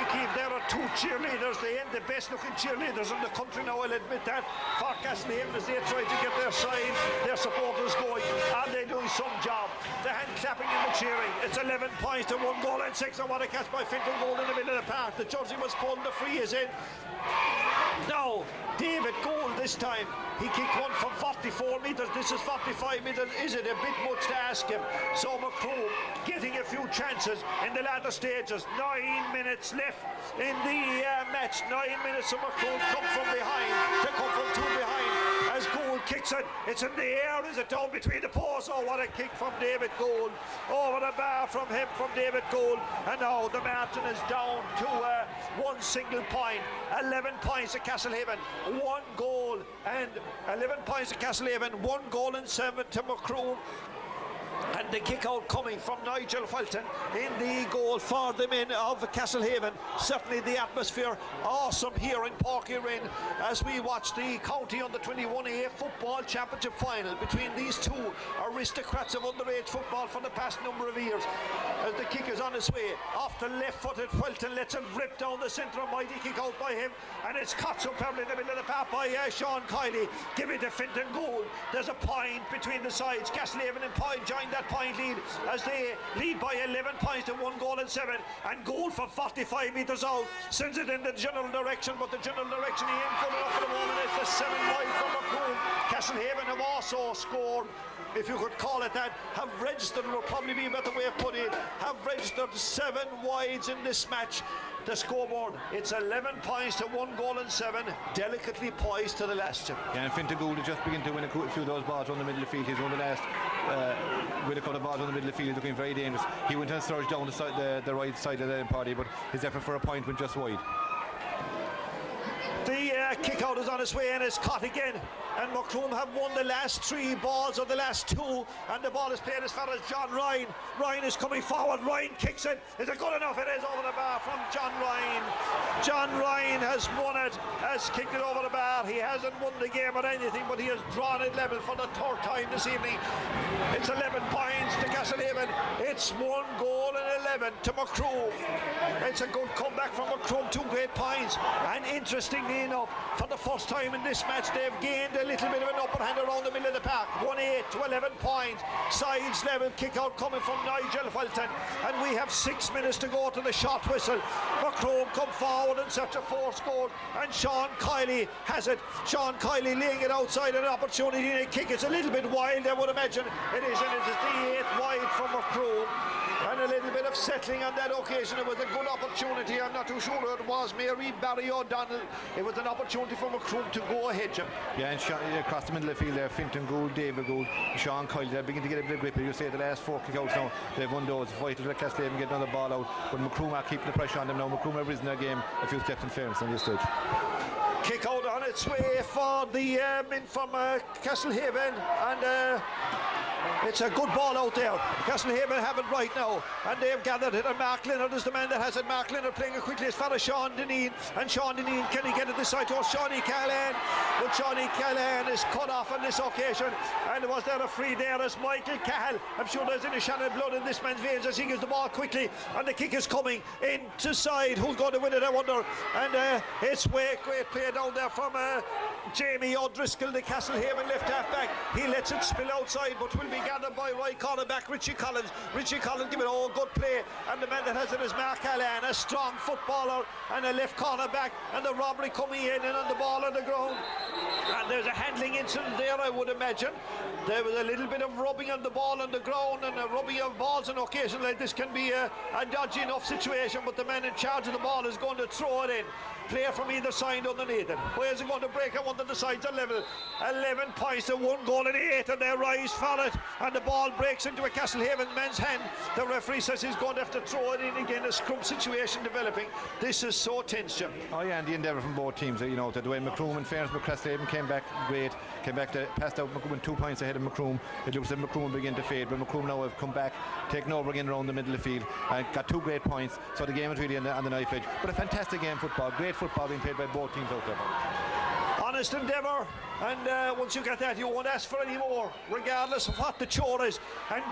Keith. There are 2 cheerleaders. They ain't the best looking cheerleaders in the country now, I'll admit that, for Castlehaven, as they try to get their side, their supporters going, and they're doing some job. The hand clapping and the cheering. It's 11 points to 1 goal and 6. I want to catch by Finton Gould in the middle of the park. The jersey was pulled, the free is in. Now, David Gould this time, he kicked one from 44 metres. This is 45 metres. Is it a bit much to ask him? So Macroom getting a few chances in the latter stages. 9 minutes left in the match. 9 minutes of Macroom come from behind. They come from 2 behind as Gould kicks it. It's in the air. Is it down between the posts? Oh, what a kick from David Gould. Over the bar from him, from David Gould. And now the margin is down to 1 single point. 11 points to Castlehaven. 1 goal and 11 points to Castlehaven. 1 goal and 7 to Macroom. And the kick out coming from Nigel Felton in the goal for the men of Castlehaven. Certainly the atmosphere awesome here in Páirc Uí Rinn as we watch the County Under-21 Football Championship final between these 2 aristocrats of underage football for the past number of years. As the kick is on its way, off the left-footed, Felton lets it rip down the centre. A mighty kick out by him, and it's caught superbly in the middle of the park by Sean Kiley. Give it to Finton Gould. There's a point between the sides. Castlehaven and Point join that point lead as they lead by 11 points to 1 goal and 7, and Gould from 45 metres out sends it in the general direction, but the general direction he ain't good enough for the moment. It's the 7 wide from Macroom. Castlehaven have also scored, if you could call it that, have registered, will probably be a better way of putting it, have registered 7 wides in this match. The scoreboard, it's 11 points to 1 goal and 7, delicately poised to the last chip. Yeah, and Finton Gould has just begun to win a few of those balls on the middle of the field. He's won the last with a couple of balls on the middle of the field. He's looking very dangerous. He went and surged down the right side of the party, but his effort for a point went just wide. The kick out is on its way and is caught again, and Macroom have won the last 3 balls or the last 2, and the ball is played as far as John Ryan. Ryan is coming forward. Ryan kicks it. Is it good enough? It is over the bar from John Ryan. John Ryan has won it, has kicked it over the bar. He hasn't won the game or anything, but he has drawn it level for the 3rd time this evening. It's 11 points to Castlehaven. It's 1 goal and 11 to Macroom. It's a good comeback from Macroom. 2 great points, and interestingly enough, for the first time in this match, they've gained a little bit of an upper hand around the middle of the park. 1-8 to 11 points. Sides level kick out coming from Nigel Felton, and we have 6 minutes to go to the shot whistle. Macroom come forward in search of 4 scores, and Sean Kiley has it. Sean Kiley laying it outside, an opportunity to kick. It's a little bit wild, I would imagine. It is, and it's is the 8th wide from Macroom. And a little bit of settling on that occasion. It was a good opportunity. I'm not too sure who it was. Mary Barry O'Donnell. It was an opportunity for Macroom to go ahead, Jim. Yeah, and across the middle of the field there, Finton Gould, David Gould, Sean Kyle, they're beginning to get a bit of grip. You say the last 4 kick-outs now, they've won those. Vital to Castlehaven get another ball out. But Macroom are keeping the pressure on them now. Macroom have risen their game a few steps in fairness on this stage. Kick out on its way for the men from Castlehaven, and it's a good ball out there. Castlehaven have it right now, and they've gathered it, and Mark Leonard is the man that has it. Mark Leonard playing it quickly as far as Sean Deneen, and Sean Deneen, can he get it this side towards Shawnee Callahan? But Shawnee Callahan is cut off on this occasion, and was there a free there as Michael Cahill. I'm sure there's any Shannon blood in this man's veins as he gives the ball quickly, and the kick is coming into side. Who's going to win it, I wonder? And it's great play down there from Jamie O'Driscoll, the Castlehaven left half back. He lets it spill outside, but will be gathered by right cornerback Richie Collins. Richie Collins giving all good play, and the man that has it is Mark Allen, a strong footballer and a left cornerback, and the robbery coming in and on the ball on the ground. And there's a handling incident there, I would imagine. There was a little bit of rubbing on the ball on the ground, and a rubbing of balls on occasion like this can be a dodgy enough situation, but the man in charge of the ball is going to throw it in. Player from either side underneath it. Where's it going to break? I wonder the sides are level. 11 points to 1 goal and 8, and they rise for it, and the ball breaks into a Castlehaven man's hand. The referee says he's going to have to throw it in again. A scrum situation developing. This is so tense, Jim. Oh yeah, and the endeavour from both teams, you know, the way Macroom, in fairness, but Castlehaven came back great, passed out Macroom 2 points ahead of Macroom. It looks like Macroom begin to fade, but Macroom now have come back, taken over again around the middle of the field, and got 2 great points. So the game is really on the knife edge, but a fantastic game of football, great football being played by both teams out there. Honest endeavour, and once you get that, you won't ask for any more, regardless of what the chore is. And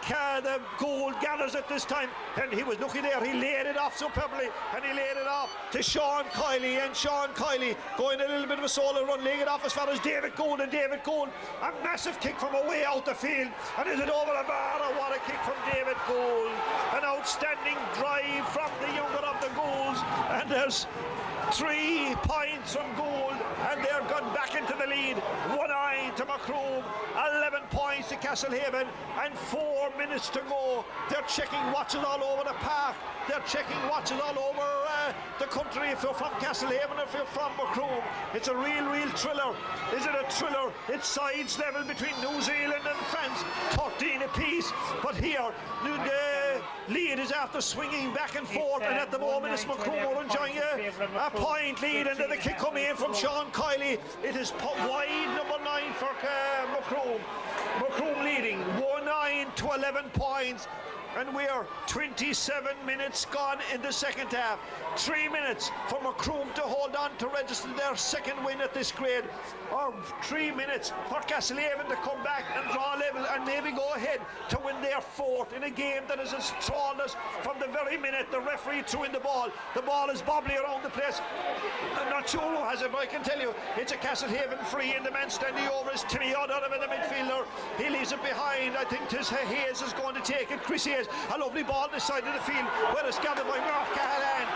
the goal gathers it this time, and he was looking there. He laid it off superbly, and he laid it off to Sean Kiley, and Sean Kiley going a little bit of a solo run, laying it off as far as David Gould, and David Gould, a massive kick from away out the field, and is it over the bar? Oh, what a kick from David Gould, an outstanding drive from the younger of the Goulds, and there's 3 points from Gould, and they're gone back into the lead. 1-9 to Macroom, 11 points to Castlehaven, and 4 minutes to go. They're checking watches all over the park. They're checking watches all over the country if you're from Castlehaven, if you're from Macroom. It's a real thriller. Is it a thriller? It's sides level between New Zealand and France, 13 apiece. But here, the lead is after swinging back and forth, and at the moment it's Macroom who are enjoying a point lead, and then the kick coming in from Sean Kiley. It is wide, number 9 for Macroom. Macroom leading 1-9 to 11 points. And we are 27 minutes gone in the second half. 3 minutes for Macroom to hold on to register their second win at this grade. Or 3 minutes for Castlehaven to come back and draw level and maybe go ahead to win their 4th in a game that is as flawless from the very minute the referee threw in the ball. The ball is bobbly around the place. I'm not sure who has it, but I can tell you it's a Castlehaven free, and the man standing over is Timmy O'Donovan, the midfielder. He leaves it behind. I think Hayes is going to take it. Chris Hayes. A lovely ball this side of the field, where it's gathered by Mark Callahan,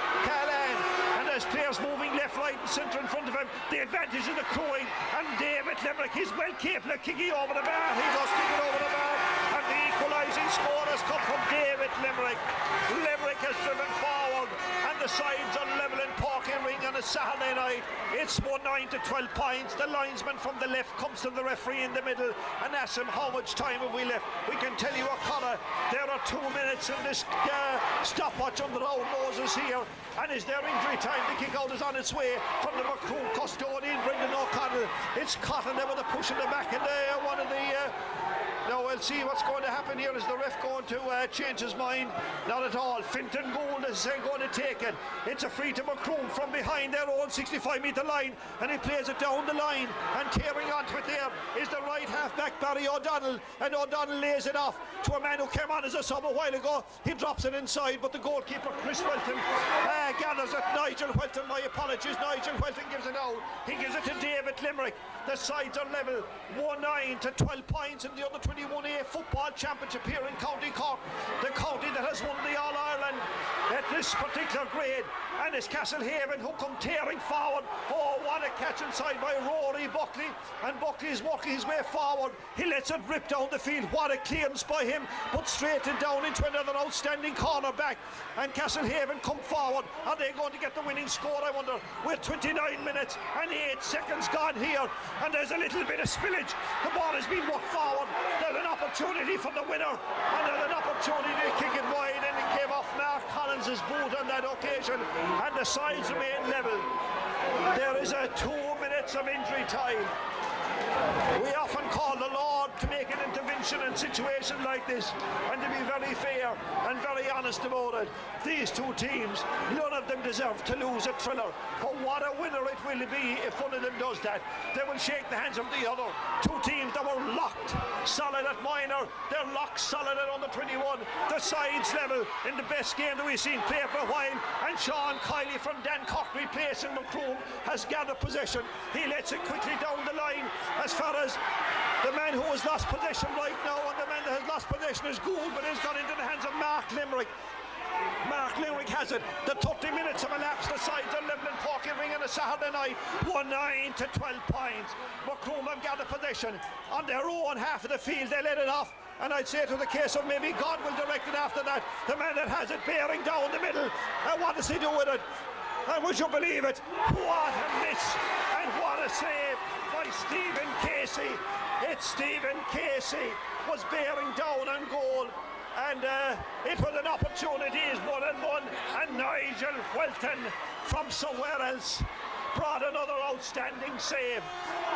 and there's players moving left, right and centre in front of him. The advantage of the crowing, and David Limerick is well capable of kicking over the bar. He goes kicking over the bar, and the equalising score has come from David Limerick. Limerick has driven forward, and the sides are level in Porky Ring on a Saturday night. It's 1-9 to 12 points. The linesman from the left comes to the referee in the middle and asks him how much time have we left. We can tell you, O'Connor, there are 2 minutes in this stopwatch under our noses here. And is there injury time? The kick out is on its way from the Macroom custodian, Brendan O'Connell. It's caught, and there with a push in the back, and one of the now we'll see what's going to happen here. Is the ref going to change his mind? Not at all. Finton Gould is going to take it. It's a free to Macroom from behind their own 65-metre line, and he plays it down the line, and tearing onto it there is the right half-back Barry O'Donnell, and O'Donnell lays it off to a man who came on as a sub a while ago. He drops it inside, but the goalkeeper Chris Welton gathers it. Nigel Welton, my apologies, Nigel Welton gives it out. He gives it to David Limerick. The sides are level, 1-9 to 12 points in the other 20 U21A Football Championship here in County Cork, the county that has won the All-Ireland at this particular grade. And it's Castlehaven who come tearing forward. Oh, what a catch inside by Rory Buckley, and Buckley is working his way forward. He lets it rip down the field. What a clearance by him, but straight and down into another outstanding cornerback. And Castlehaven come forward. Are they going to get the winning score, I wonder? With 29 minutes and 8 seconds gone here, and there's a little bit of spillage. The ball has been worked forward. There's an opportunity for the winner, and there's an opportunity to kick it wide, and it came off Mark Collins' boot on that occasion, and the sides remain level. There is a 2 minutes of injury time. We often call the Lord to make an intervention in situations like this, and to be very fair and very honest about it. These two teams, none of them deserve to lose a thriller, but what a winner it will be if one of them does that. They will shake the hands of the other. Two teams that were locked solid at minor, they're locked solid at under 21. The sides level in the best game that we've seen play for a while, and Sean Kiley from Dan Cochran replacing Macroom has gathered possession. He lets it quickly down the line. As far as the man who has lost possession right now, and the man that has lost possession is Gould, but it's gone into the hands of Mark Limerick. Mark Limerick has it. The 30 minutes have elapsed. The sides are level in Porkering on a Saturday night. 9 to 12 points. Macroom have gathered possession on their own half of the field. They let it off, and I'd say to the case of maybe God will direct it after that. The man that has it bearing down the middle. And what does he do with it? And would you believe it? What a miss, and what a save by Stephen Casey. It's Stephen Casey was bearing down on goal, and it was an opportunity. Is 1-1, and Nigel Welton from somewhere else brought another outstanding save.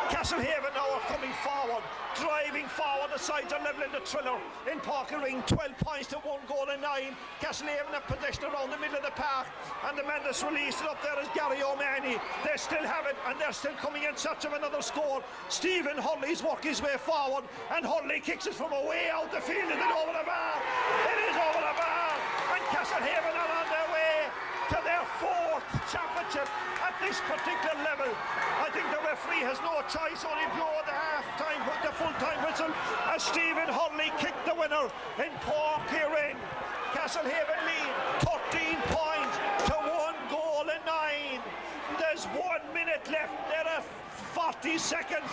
Castlehaven now are coming forward, driving forward. The sides are level in the thriller in Porkering. 12 points to 1 goal and 9. Castlehaven have possession around the middle of the park, and the man that's released it up there is Gary O'Mahony. They still have it, and they're still coming in search of another score. Stephen Hunley's worked his way forward, and Hunley kicks it from away out the field. Is it over the bar? It is over the bar, and Castlehaven are on their way to their 4th championship at this particular level. I think the referee has no choice, only blow the full-time whistle, as Stephen Hunley kicked the winner in Porkering. Castlehaven lead 13 points to 1 goal and 9. There's 1 minute left. There are 40 seconds,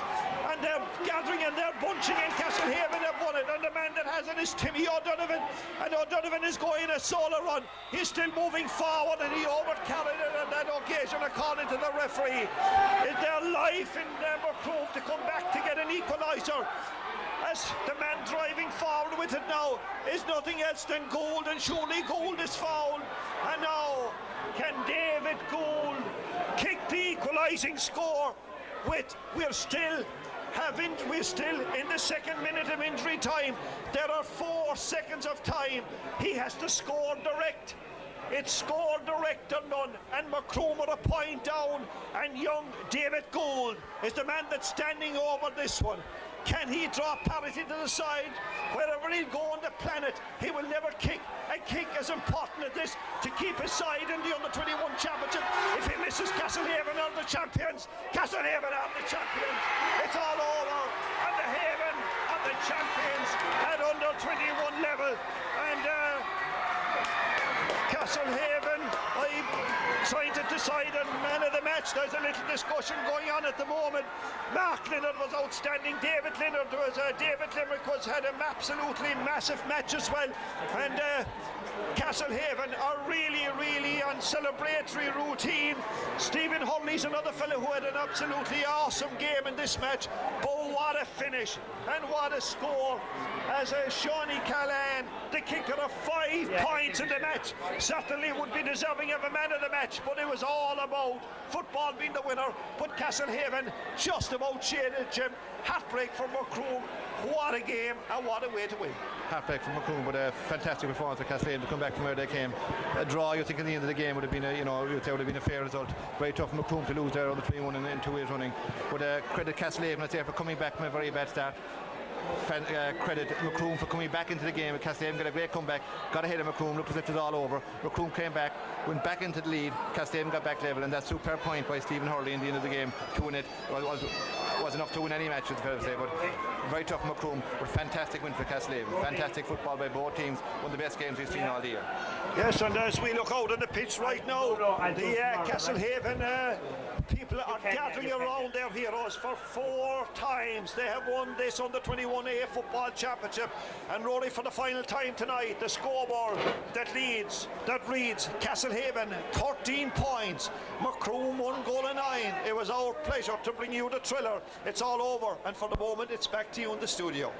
and they're gathering and they're bunching, and Castlehaven have won it, and the man that has it is Timmy O'Donovan, and O'Donovan is going a solo run. He's still moving forward, and he overcarried it on that occasion, according to the referee. Is their life in Macroom to come back to get an equaliser, as the man driving forward with it now is nothing else than Gould, and surely Gould is fouled. And now can David Gould kick the equalising score? We're still in the 2nd minute of injury time. There are 4 seconds of time. He has to score direct. It's score direct or none, and Macroom are a point down, and young David Gould is the man that's standing over this one. Can he draw parity to the side? Wherever he'll go on the planet, he will never kick a kick as important as this to keep his side in the under-21 championship. If he misses, Castlehaven are the champions. Castlehaven are the champions. It's all over, and the Haven are the champions at under-21 level. And Castlehaven, I'm trying to decide on man of the match. There's a little discussion going on at the moment. Mark Leonard was outstanding. David Limerick had an absolutely massive match as well. And Castlehaven are really on celebratory routine. Stephen Hunley's another fellow who had an absolutely awesome game in this match. But what a finish, and what a score, as Shawnee Callan, the kicker of 5 points in the match, certainly would be deserving of a man of the match, but it was all about football being the winner. But Castlehaven just about shaded Jim. Heartbreak for Macroom. What a game, and what a way to win. Heartbreak from Macroom, but a fantastic performance of Castlehaven to come back from where they came. A draw, you think, at the end of the game would have been would have been a fair result. Very tough for Macroom to lose there on the 3-1 in 2 ways running. But credit Castlehaven, I'd say, for coming back from a very bad start. Credit Macroom for coming back into the game. Castlehaven got a great comeback, got ahead of Macroom, looked as if it was all over. Macroom came back, went back into the lead. Lead. Castlehaven got back level, and that superb point by Stephen Hurley in the end of the game to win it was was enough to win any match, it's fair to say, but very tough Macroom, but fantastic win for Castlehaven. Fantastic football by both teams, one of the best games we've seen all year. Yes, and as we look out on the pitch right now, the Castlehaven people are gathering around their heroes for 4 times. They have won this under 21A football championship, and Rory, for the final time tonight, the scoreboard that reads Castlehaven 13 points, Macroom 1 goal and 9. It was our pleasure to bring you the thriller. It's all over, and for the moment it's back to you in the studio.